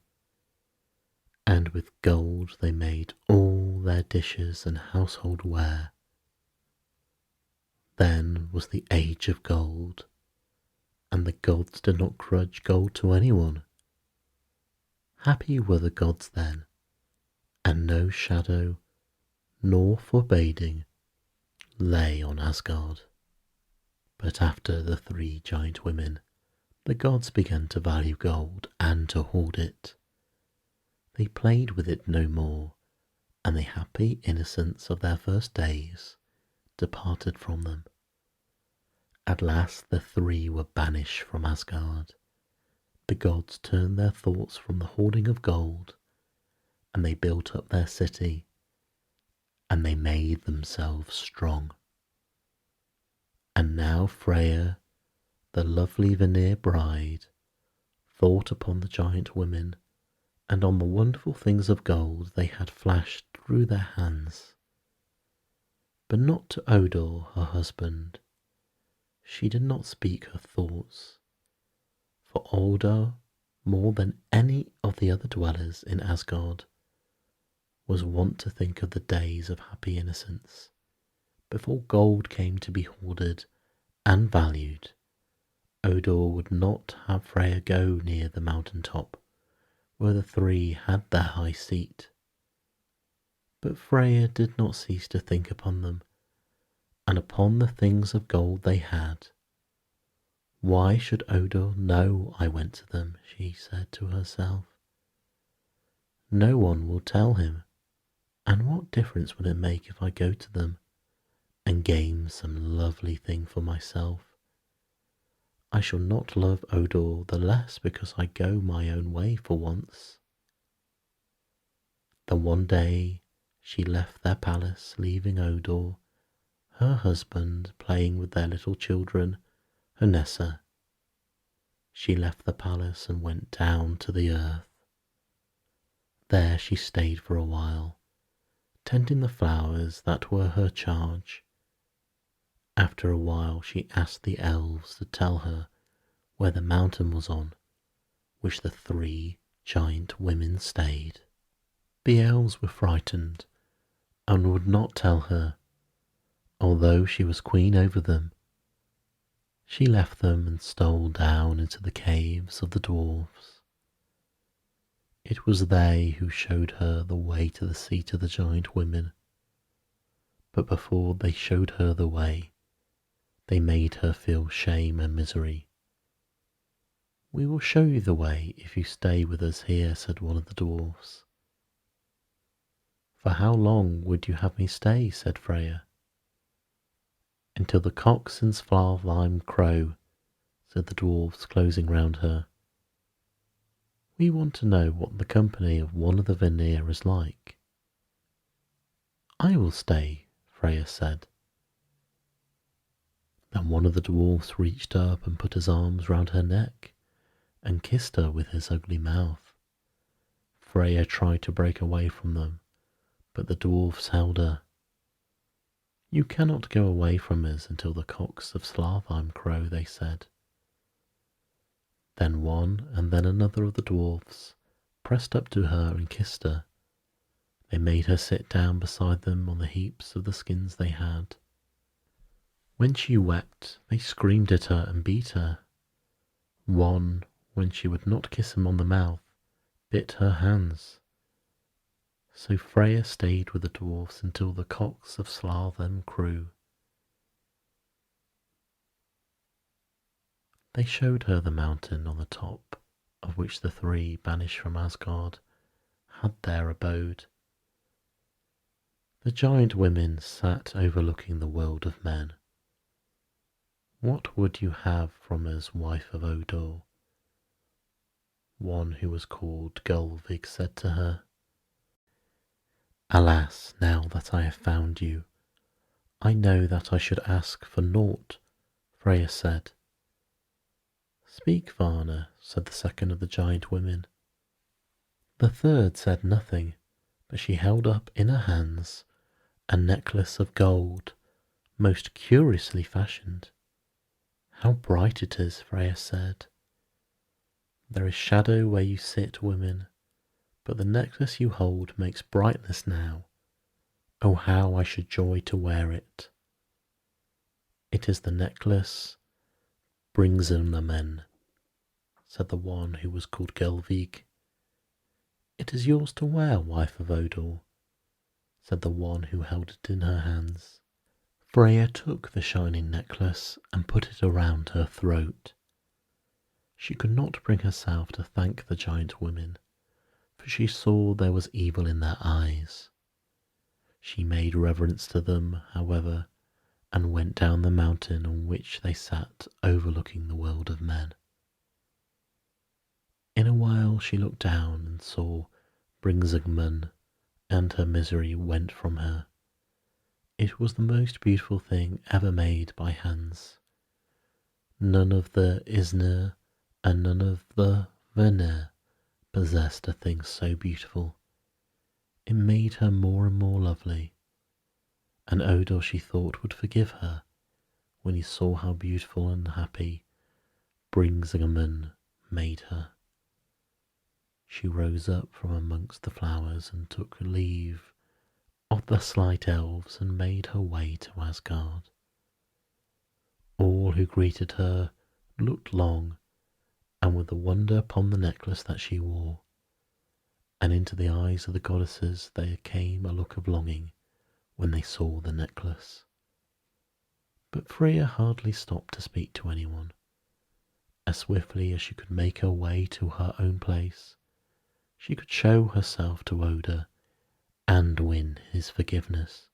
and with gold they made all their dishes and household ware. Then was the age of gold, and the gods did not grudge gold to anyone. Happy were the gods then, and no shadow nor foreboding lay on Asgard. But after the 3 giant women, the gods began to value gold and to hoard it. They played with it no more, and the happy innocence of their first days departed from them. At last the 3 were banished from Asgard. The gods turned their thoughts from the hoarding of gold, and they built up their city, and they made themselves strong. And now Freya, the lovely Vanir bride, thought upon the giant women, and on the wonderful things of gold they had flashed through their hands. But not to Odor, her husband. She did not speak her thoughts, for Odor, more than any of the other dwellers in Asgard, was wont to think of the days of happy innocence, before gold came to be hoarded and valued. Odor would not have Freya go near the mountain top, where the 3 had their high seat. But Freya did not cease to think upon them, and upon the things of gold they had. Why should Odor know I went to them, she said to herself. No one will tell him, and what difference will it make if I go to them and gain some lovely thing for myself? I shall not love Odor the less because I go my own way for once. Then one day she left their palace, leaving Odor, her husband, playing with their little children, Nessa. She left the palace and went down to the earth. There she stayed for a while, tending the flowers that were her charge. After a while she asked the elves to tell her where the mountain was on which the 3 giant women stayed. The elves were frightened and would not tell her, although she was queen over them. She left them and stole down into the caves of the dwarves. It was they who showed her the way to the seat of the giant women, but before they showed her the way, they made her feel shame and misery. "We will show you the way if you stay with us here," said one of the dwarfs. "For how long would you have me stay?" said Freya. "Until the cocks in Svartheim crow," said the dwarfs, closing round her. "We want to know what the company of one of the Vanir is like." "I will stay," Freya said. Then one of the dwarfs reached up and put his arms round her neck and kissed her with his ugly mouth. Freya tried to break away from them, but the dwarfs held her. "You cannot go away from us until the cocks of Svartheim crow," they said. Then one and then another of the dwarfs pressed up to her and kissed her. They made her sit down beside them on the heaps of the skins they had. When she wept, they screamed at her and beat her. One, when she would not kiss him on the mouth, bit her hands. So Freya stayed with the dwarfs until the cocks of Svartheim crew. They showed her the mountain on the top of which the three banished from Asgard had their abode. The giant women sat overlooking the world of men. "What would you have from us, wife of Odin?" One who was called Gulvig said to her. "Alas, now that I have found you, I know that I should ask for naught," Freya said. "Speak, Varna," said the second of the giant women. The third said nothing, but she held up in her hands a necklace of gold, most curiously fashioned. "How bright it is," Freya said. "There is shadow where you sit, women, but the necklace you hold makes brightness now. Oh, how I should joy to wear it." "It is the necklace Bringsumnamen," said the one who was called Gelvig. "It is yours to wear, wife of Odin," said the one who held it in her hands. Freya took the shining necklace and put it around her throat. She could not bring herself to thank the giant women, for she saw there was evil in their eyes. She made reverence to them, however, and went down the mountain on which they sat overlooking the world of men. In a while she looked down and saw Bringsugman, and her misery went from her. It was the most beautiful thing ever made by hands. None of the Isnir and none of the Vanir possessed a thing so beautiful. It made her more and more lovely, and Odin, she thought, would forgive her when he saw how beautiful and happy Bringsugman made her. She rose up from amongst the flowers and took leave of the slight elves and made her way to Asgard. All who greeted her looked long and with wonder upon the necklace that she wore, and into the eyes of the goddesses there came a look of longing when they saw the necklace. But Freya hardly stopped to speak to anyone. As swiftly as she could make her way to her own place, she could show herself to Odin and win his forgiveness.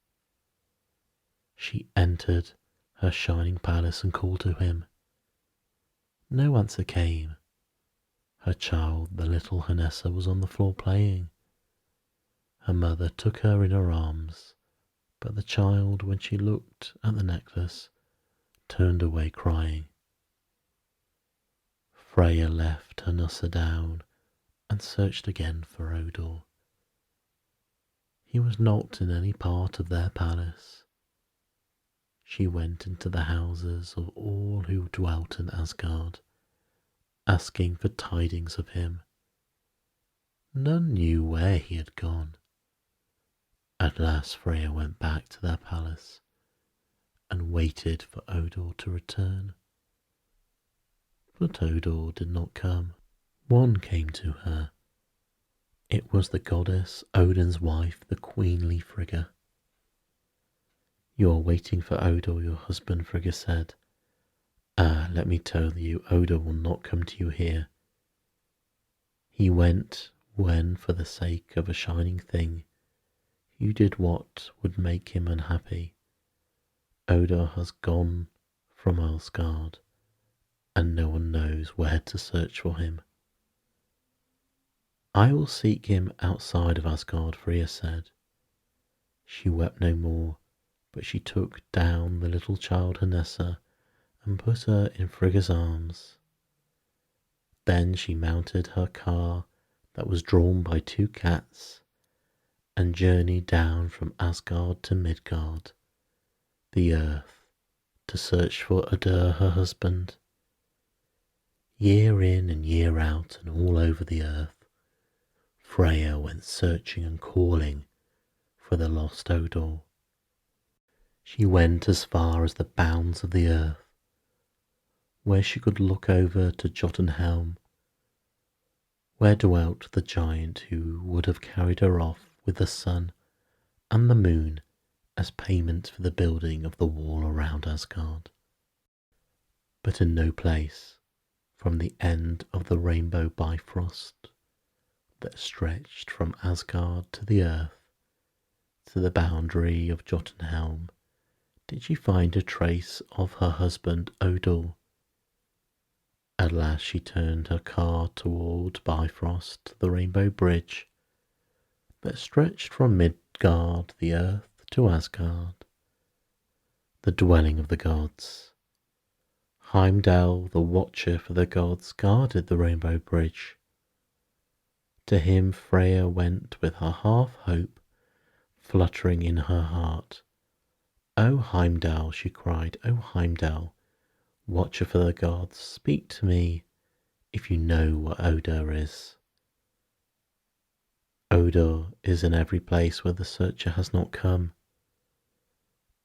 She entered her shining palace and called to him. No answer came. Her child, the little Hanessa, was on the floor playing. Her mother took her in her arms, but the child, when she looked at the necklace, turned away crying. Freya left Hanessa down and searched again for Odin. He was not in any part of their palace. She went into the houses of all who dwelt in Asgard, asking for tidings of him. None knew where he had gone. At last Freya went back to their palace and waited for Odin to return. But Odor did not come. One came to her. It was the goddess Odin's wife, the queenly Frigga. "You are waiting for Odor, your husband," Frigga said. "Ah, let me tell you, Odor will not come to you here. He went when, for the sake of a shining thing, you did what would make him unhappy. Odor has gone from Asgard, and no one knows where to search for him." "I will seek him outside of Asgard," Freya said. She wept no more, but she took down the little child Hanessa and put her in Frigga's arms. Then she mounted her car that was drawn by two cats and journeyed down from Asgard to Midgard, the earth, to search for Odur, her husband. Year in and year out and all over the earth, Freya went searching and calling for the lost Odor. She went as far as the bounds of the earth, where she could look over to Jotunhelm, where dwelt the giant who would have carried her off with the sun and the moon as payment for the building of the wall around Asgard. But in no place, from the end of the rainbow bifrost that stretched from Asgard to the earth, to the boundary of Jotunhelm, did she find a trace of her husband Odor. At last she turned her car toward Bifrost, the rainbow bridge that stretched from Midgard, the earth, to Asgard, the dwelling of the gods. Heimdall, the watcher for the gods, guarded the rainbow bridge. To him Freya went with her half hope fluttering in her heart. "O Heimdall," she cried, "O Heimdall, watcher for the gods, speak to me if you know what Odor is." "Odor is in every place where the searcher has not come.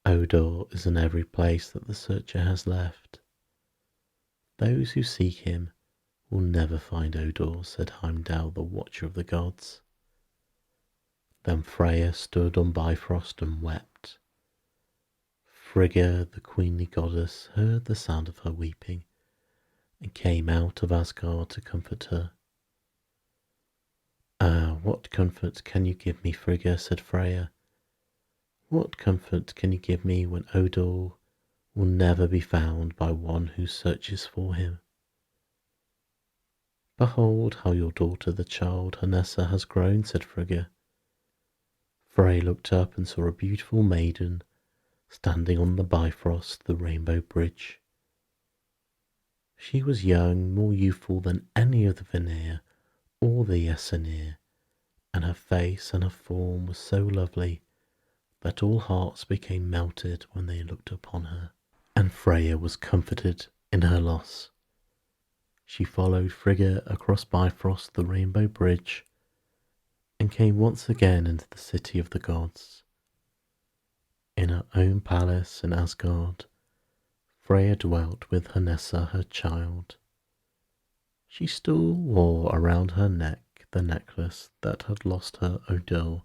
Odor is in every place that the searcher has left. Those who seek him will never find Odor," said Heimdall, the watcher of the gods. Then Freya stood on Bifrost and wept. Frigga, the queenly goddess, heard the sound of her weeping and came out of Asgard to comfort her. "Ah, what comfort can you give me, Frigga?" said Freya. "What comfort can you give me when Odor will never be found by one who searches for him?" "Behold how your daughter, the child Hanessa, has grown," said Frigga. Frey looked up and saw a beautiful maiden standing on the Bifrost, the rainbow bridge. She was young, more youthful than any of the Vanir or the Aesir, and her face and her form were so lovely that all hearts became melted when they looked upon her, and Freya was comforted in her loss. She followed Frigga across Bifrost, the rainbow bridge, and came once again into the city of the gods. In her own palace in Asgard, Freya dwelt with Hanessa, her child. She still wore around her neck the necklace that had lost her Odor,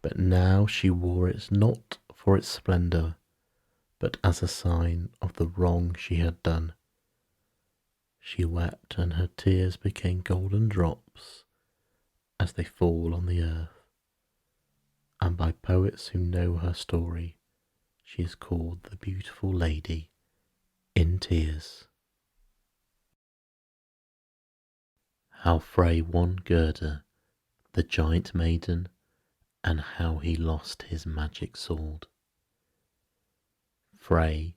but now she wore it not for its splendour, but as a sign of the wrong she had done. She wept, and her tears became golden drops as they fall on the earth, and by poets who know her story, she is called the beautiful lady in tears. How Frey won Gerda, the giant maiden, and how he lost his magic sword. Frey,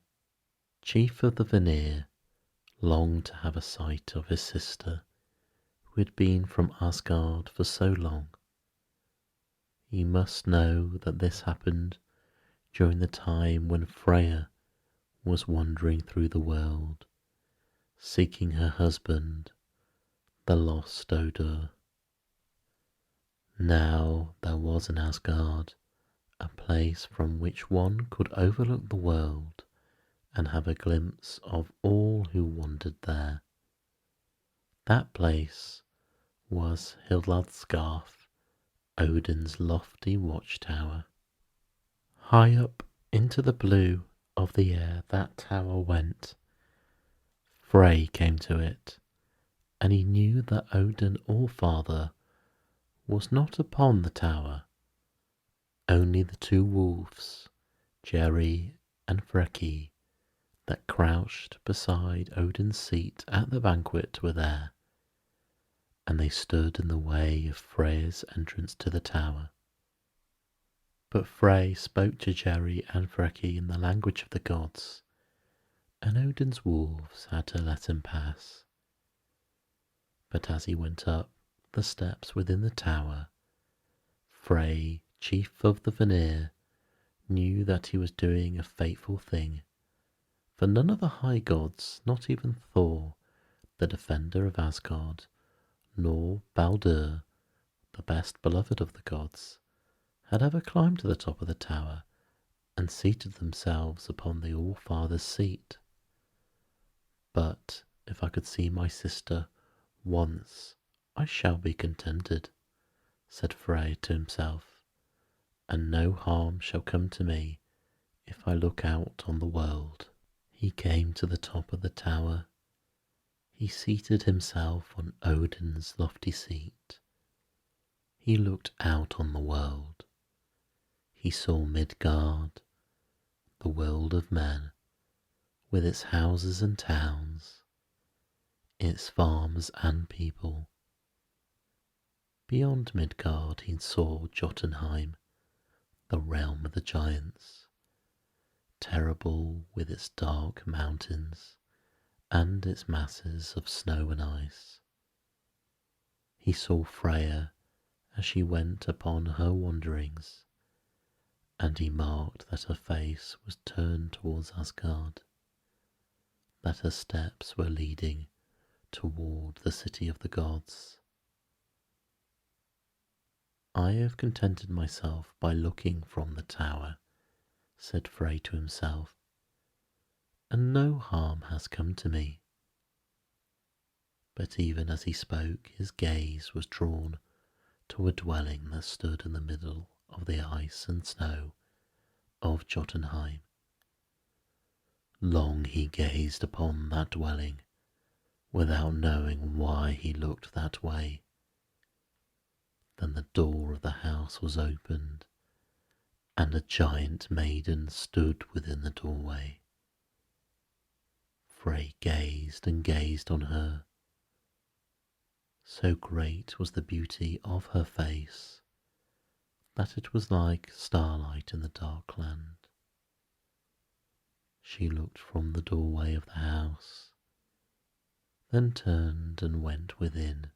chief of the Vanir, longed to have a sight of his sister, who had been from Asgard for so long. You must know that this happened during the time when Freya was wandering through the world, seeking her husband, the lost Odor. Now there was in Asgard a place from which one could overlook the world and have a glimpse of all who wandered there. That place was Hildladsgarth, Odin's lofty watchtower. High up into the blue of the air that tower went. Frey came to it, and he knew that Odin Allfather was not upon the tower. Only the two wolves, Jerry and Freki, that crouched beside Odin's seat at the banquet were there, and they stood in the way of Freya's entrance to the tower. But Frey spoke to Jerry and Freki in the language of the gods, and Odin's wolves had to let him pass. But as he went up the steps within the tower, Frey, chief of the Vanir, knew that he was doing a fateful thing, for none of the high gods, not even Thor, the defender of Asgard, nor Baldur, the best beloved of the gods, had ever climbed to the top of the tower and seated themselves upon the All-Father's seat. But if I could see my sister once, I shall be contented, said Frey to himself, and no harm shall come to me if I look out on the world. He came to the top of the tower. He seated himself on Odin's lofty seat. He looked out on the world. He saw Midgard, the world of men, with its houses and towns, its farms and people. Beyond Midgard he saw Jotunheim, the realm of the giants, terrible with its dark mountains and its masses of snow and ice. He saw Freya as she went upon her wanderings, and he marked that her face was turned towards Asgard, that her steps were leading toward the city of the gods. I have contented myself by looking from the tower, said Frey to himself, and no harm has come to me. But even as he spoke, his gaze was drawn to a dwelling that stood in the middle of the ice and snow of Jotunheim. Long he gazed upon that dwelling, without knowing why he looked that way. Then the door of the house was opened, and a giant maiden stood within the doorway. Frey gazed and gazed on her. So great was the beauty of her face that it was like starlight in the dark land. She looked from the doorway of the house, then turned and went within,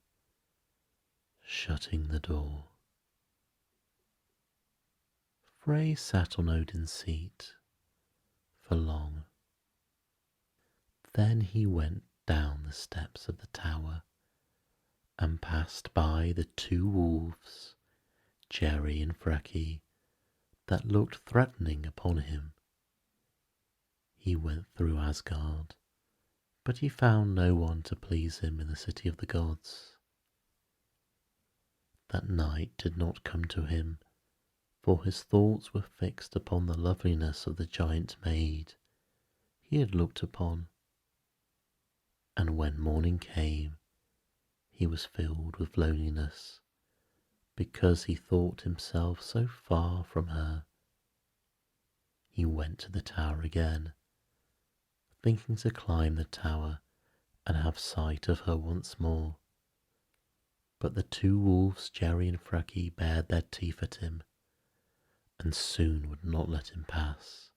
shutting the door. Frey sat on Odin's seat for long. Then he went down the steps of the tower and passed by the two wolves, Jerry and Freki, that looked threatening upon him. He went through Asgard, but he found no one to please him in the city of the gods. That night did not come to him, for his thoughts were fixed upon the loveliness of the giant maid he had looked upon. And when morning came, he was filled with loneliness, because he thought himself so far from her. He went to the tower again, thinking to climb the tower and have sight of her once more. But the two wolves, Jerry and Freki, bared their teeth at him, and soon would not let him pass,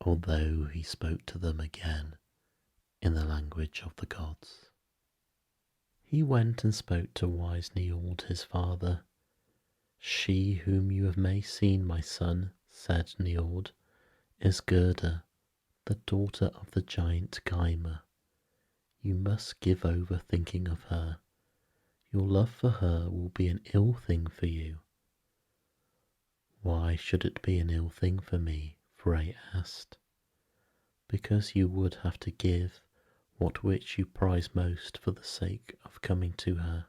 although he spoke to them again in the language of the gods. He went and spoke to wise Njord his father. She whom you have may seen, my son, said Njord, is Gerda, the daughter of the giant Gymer. You must give over thinking of her. Your love for her will be an ill thing for you. Why should it be an ill thing for me? Frey asked. Because you would have to give What which you prize most for the sake of coming to her?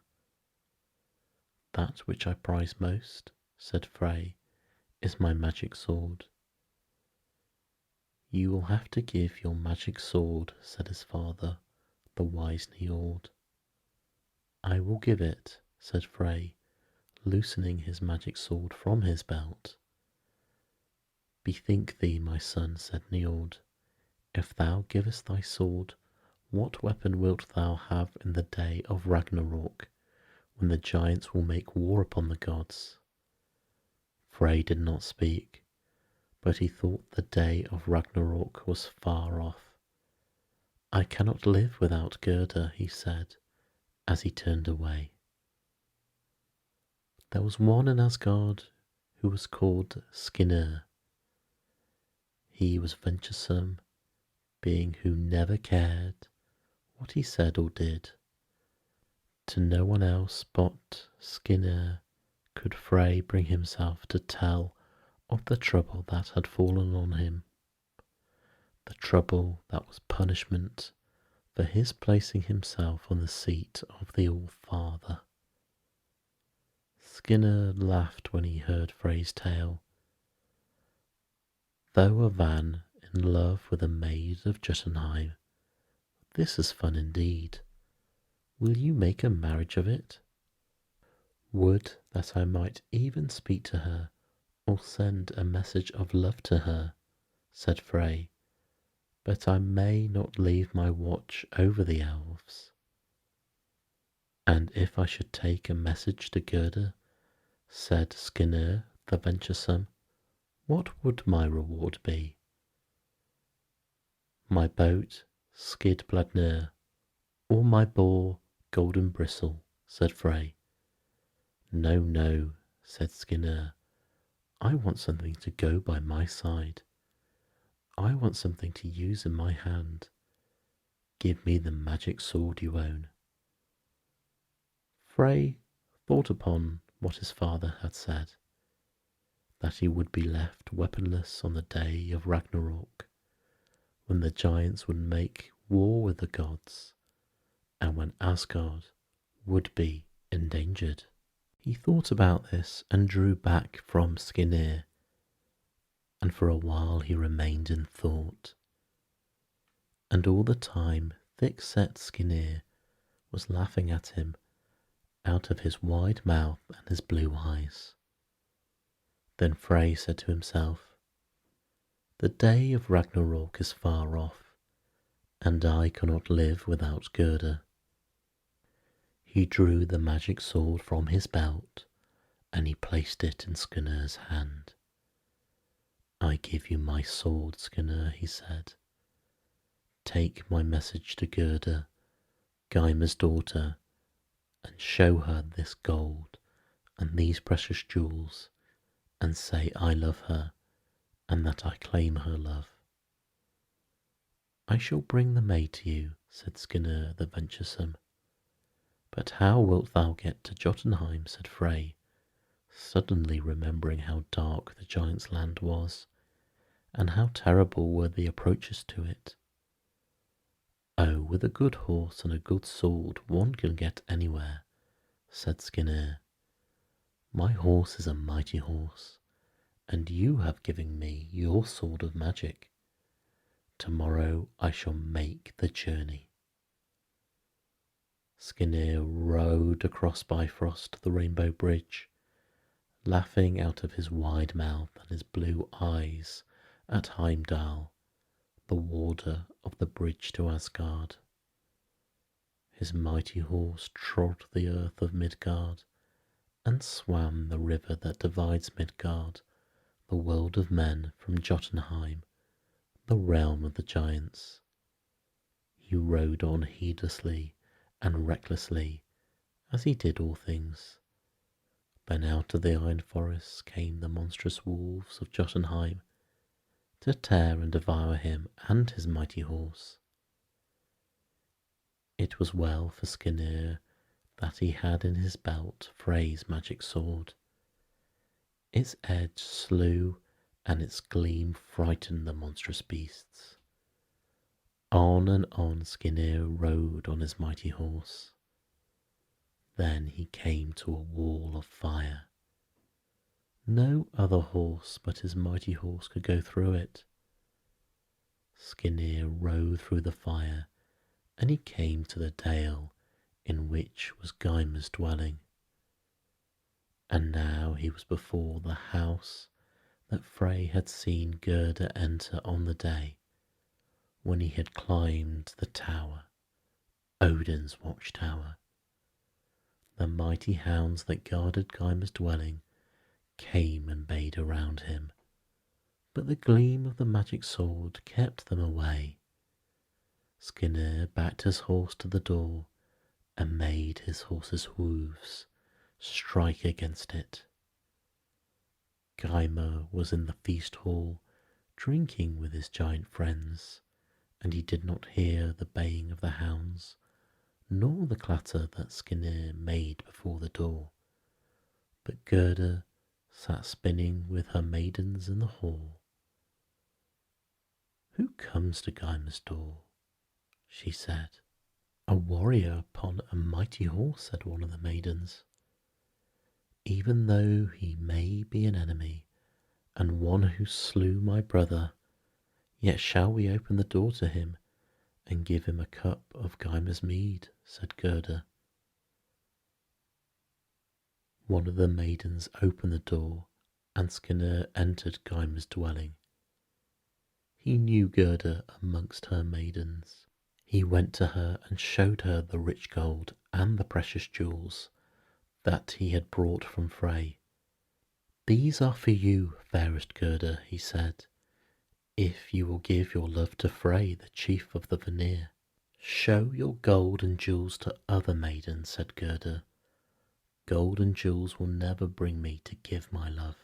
That which I prize most, said Frey, is my magic sword. You will have to give your magic sword, said his father, the wise Njord. I will give it, said Frey, loosening his magic sword from his belt. Bethink thee, my son, said Njord, if thou givest thy sword, what weapon wilt thou have in the day of Ragnarok, when the giants will make war upon the gods? Frey did not speak, but he thought the day of Ragnarok was far off. I cannot live without Gerda, he said, as he turned away. There was one in Asgard who was called Skirnir. He was venturesome, being who never cared what he said or did. To no one else but Skirnir could Frey bring himself to tell of the trouble that had fallen on him, the trouble that was punishment for his placing himself on the seat of the All-Father. Skirnir laughed when he heard Frey's tale. Though a Van in love with a maid of Jotunheim, this is fun indeed. Will you make a marriage of it? Would that I might even speak to her, or send a message of love to her, said Frey, but I may not leave my watch over the elves. And if I should take a message to Gerda, said Skirnir the venturesome, what would my reward be? My boat, Skidbladnir, or my boar, Golden Bristle, said Frey. No, no, said Skirnir. I want something to go by my side. I want something to use in my hand. Give me the magic sword you own. Frey thought upon what his father had said, that he would be left weaponless on the day of Ragnarok, when the giants would make war with the gods, and when Asgard would be endangered. He thought about this and drew back from Skirnir, and for a while he remained in thought. And all the time thick-set Skirnir was laughing at him out of his wide mouth and his blue eyes. Then Frey said to himself, the day of Ragnarok is far off, and I cannot live without Gerda. He drew the magic sword from his belt, and he placed it in Skirnir's hand. I give you my sword, Skirnir, he said. Take my message to Gerda, Gymer's daughter, and show her this gold and these precious jewels, and say I love her, and that I claim her love. I shall bring the maid to you, said Skirnir the venturesome. But how wilt thou get to Jotunheim, said Frey, suddenly remembering how dark the giant's land was, and how terrible were the approaches to it. Oh, with a good horse and a good sword one can get anywhere, said Skirnir. My horse is a mighty horse, and you have given me your sword of magic. Tomorrow I shall make the journey. Skirnir rode across Bifrost the Rainbow Bridge, laughing out of his wide mouth and his blue eyes at Heimdall, the warder of the bridge to Asgard. His mighty horse trod the earth of Midgard, and swam the river that divides Midgard, the world of men, from Jotunheim, the realm of the giants. He rode on heedlessly and recklessly, as he did all things. Then out of the iron forests came the monstrous wolves of Jotunheim, to tear and devour him and his mighty horse. It was well for Skirnir that he had in his belt Frey's magic sword. Its edge slew, and its gleam frightened the monstrous beasts. On and on Skirnir rode on his mighty horse. Then he came to a wall of fire. No other horse but his mighty horse could go through it. Skirnir rode through the fire, and he came to the dale in which was Gymer's dwelling. And now he was before the house that Frey had seen Gerda enter on the day when he had climbed the tower, Odin's watchtower. The mighty hounds that guarded Gymer's dwelling came and bayed around him, but the gleam of the magic sword kept them away. Skirnir backed his horse to the door and made his horse's hooves strike against it. Gymer was in the feast hall drinking with his giant friends, and he did not hear the baying of the hounds, nor the clatter that Skirnir made before the door. But Gerda sat spinning with her maidens in the hall. "Who comes to Gymer's door?" she said. "A warrior upon a mighty horse," said one of the maidens. "Even though he may be an enemy, and one who slew my brother, yet shall we open the door to him and give him a cup of Gymer's mead," said Gerda. One of the maidens opened the door, and Skirnir entered Gymer's dwelling. He knew Gerda amongst her maidens. He went to her and showed her the rich gold and the precious jewels that he had brought from Frey. "These are for you, fairest Gerda," he said, "if you will give your love to Frey, the chief of the Vanir." "Show your gold and jewels to other maidens," said Gerda. "Gold and jewels will never bring me to give my love."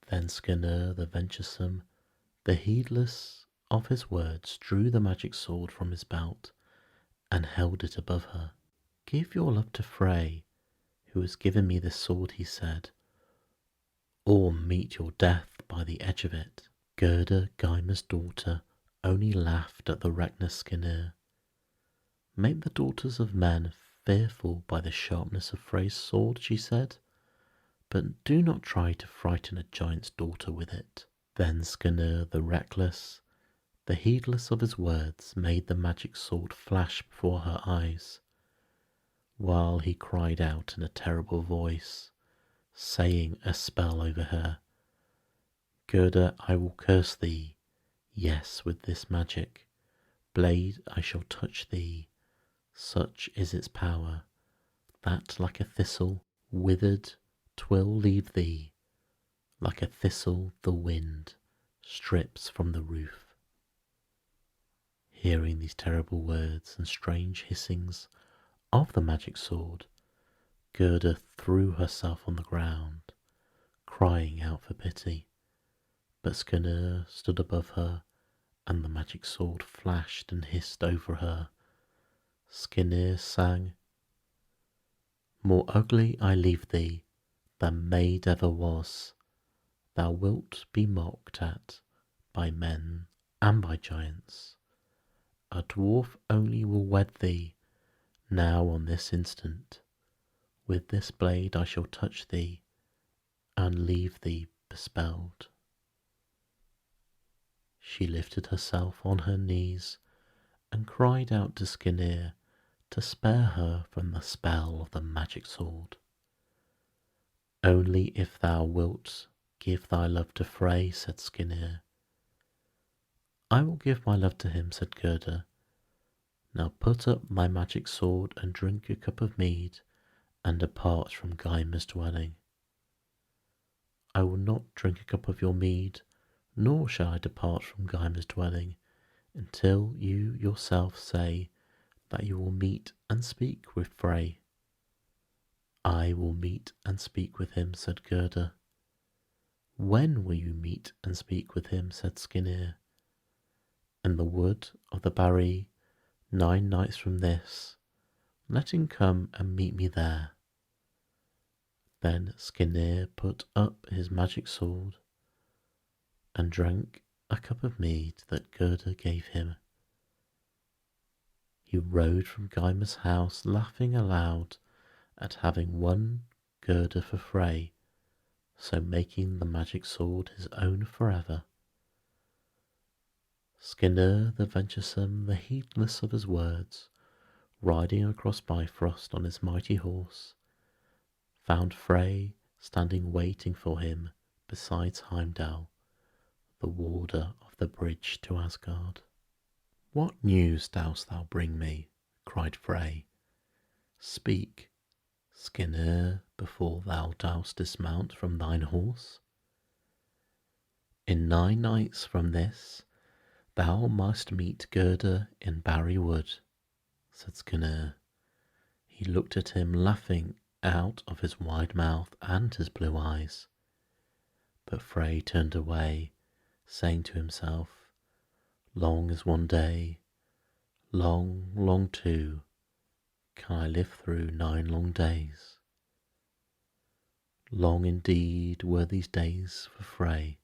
Then Skirnir the venturesome, the heedless of his words, drew the magic sword from his belt and held it above her. "Give your love to Frey, who has given me this sword," he said, "or meet your death by the edge of it." Gerda, Gymer's daughter, only laughed at the reckless Skirnir. "Make the daughters of men fearful by the sharpness of Frey's sword," she said, "but do not try to frighten a giant's daughter with it." Then Skirnir the reckless, the heedless of his words, made the magic sword flash before her eyes, while he cried out in a terrible voice, saying a spell over her. "Gerda, I will curse thee. Yes, with this magic blade I shall touch thee. Such is its power, that like a thistle withered 'twill leave thee, like a thistle the wind strips from the roof." Hearing these terrible words and strange hissings of the magic sword, Gerda threw herself on the ground, crying out for pity. But Skirnir stood above her, and the magic sword flashed and hissed over her. Skirnir sang, "More ugly I leave thee than maid ever was. Thou wilt be mocked at by men and by giants. A dwarf only will wed thee, now on this instant. With this blade I shall touch thee, and leave thee bespelled." She lifted herself on her knees and cried out to Skirnir to spare her from the spell of the magic sword. "Only if thou wilt give thy love to Frey," said Skirnir. "I will give my love to him," said Gerda. "Now put up my magic sword and drink a cup of mead, and depart from Gymer's dwelling." "I will not drink a cup of your mead, nor shall I depart from Gymer's dwelling, until you yourself say that you will meet and speak with Frey." "I will meet and speak with him," said Gerda. "When will you meet and speak with him?" said Skirnir. "In the wood of the Barry, 9 nights from this. Let him come and meet me there." Then Skirnir put up his magic sword and drank a cup of mead that Gerda gave him. He rode from Gymer's house laughing aloud at having won Gerda for Frey, so making the magic sword his own forever. Skirnir the venturesome, the heedless of his words, riding across Bifrost on his mighty horse, found Frey standing waiting for him beside Heimdall, the warder of the bridge to Asgard. "What news dost thou bring me?" cried Frey. "Speak, Skirnir, before thou dost dismount from thine horse. In 9 nights from this thou must meet Gerda in Barry Wood," said Skirnir. He looked at him, laughing out of his wide mouth and his blue eyes. But Frey turned away, saying to himself, "Long is one day, long, long two. Can I live through 9 long days?" Long indeed were these days for Frey,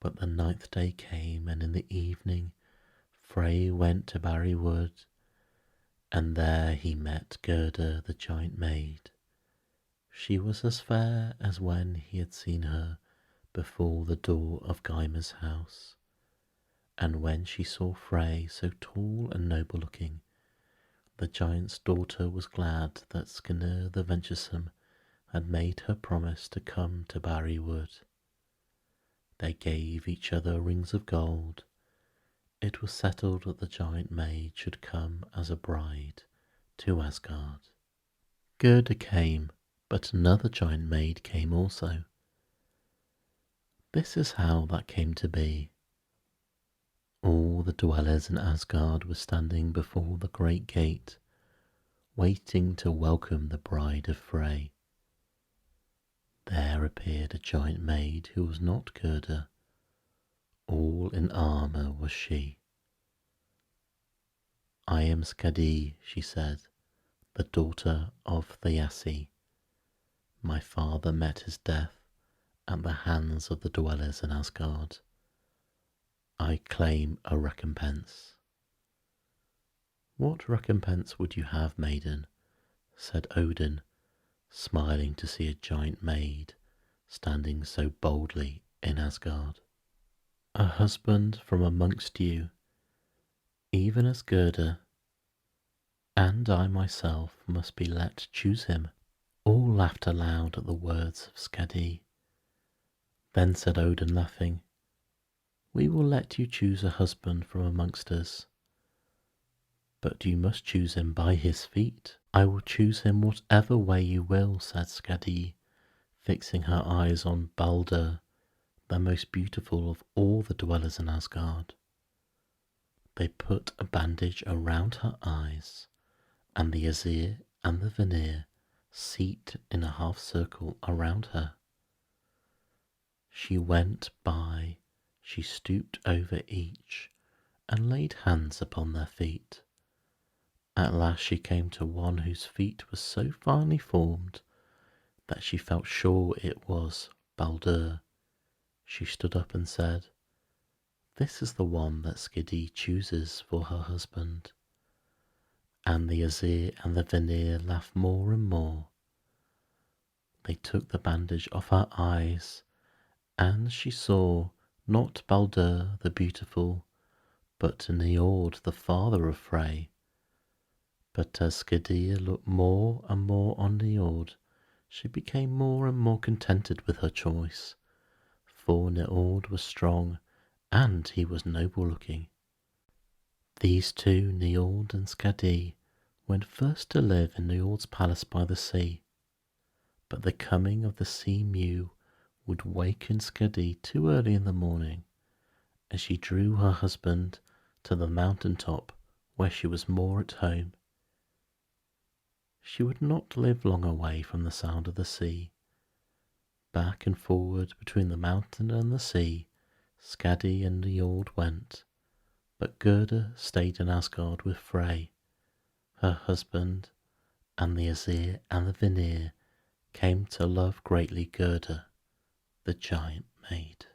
but the 9th day came, and in the evening Frey went to Barry Wood, and there he met Gerda the giant maid. She was as fair as when he had seen her before the door of Gymer's house, and when she saw Frey so tall and noble looking, the giant's daughter was glad that Skirnir the venturesome had made her promise to come to Barry Wood. They gave each other rings of gold. It was settled that the giant maid should come as a bride to Asgard. Gerda came, but another giant maid came also. This is how that came to be. All the dwellers in Asgard were standing before the great gate, waiting to welcome the bride of Frey. There appeared a giant maid who was not Gerda. All in armour was she. "I am Skadi," she said, "the daughter of Thiassi. My father met his death at the hands of the dwellers in Asgard. I claim a recompense." "What recompense would you have, maiden?" said Odin, smiling to see a giant maid standing so boldly in Asgard. "A husband from amongst you, even as Gerda, and I myself must be let choose him." All laughed aloud at the words of Skadi. Then said Odin, laughing, "We will let you choose a husband from amongst us, but you must choose him by his feet." "I will choose him whatever way you will," said Skadi, fixing her eyes on Balder, the most beautiful of all the dwellers in Asgard. They put a bandage around her eyes, and the Azir and the Vanir seat in a half circle around her. She went by, she stooped over each, and laid hands upon their feet. At last she came to one whose feet were so finely formed that she felt sure it was Baldur. She stood up and said, "This is the one that Skadi chooses for her husband." And the Azir and the Vanir laughed more and more. They took the bandage off her eyes, and she saw not Baldur the beautiful, but Niord the father of Frey. But as Skadi looked more and more on Niord, she became more and more contented with her choice, for Niord was strong and he was noble looking. These two, Niord and Skadi, went first to live in Niord's palace by the sea, but the coming of the sea mew would waken Skadi too early in the morning, and she drew her husband to the mountain top where she was more at home. She would not live long away from the sound of the sea. Back and forward between the mountain and the sea, Skadi and Njord went, but Gerda stayed in Asgard with Frey. Her husband and the Azir and the Vanir came to love greatly Gerda, the giant maid.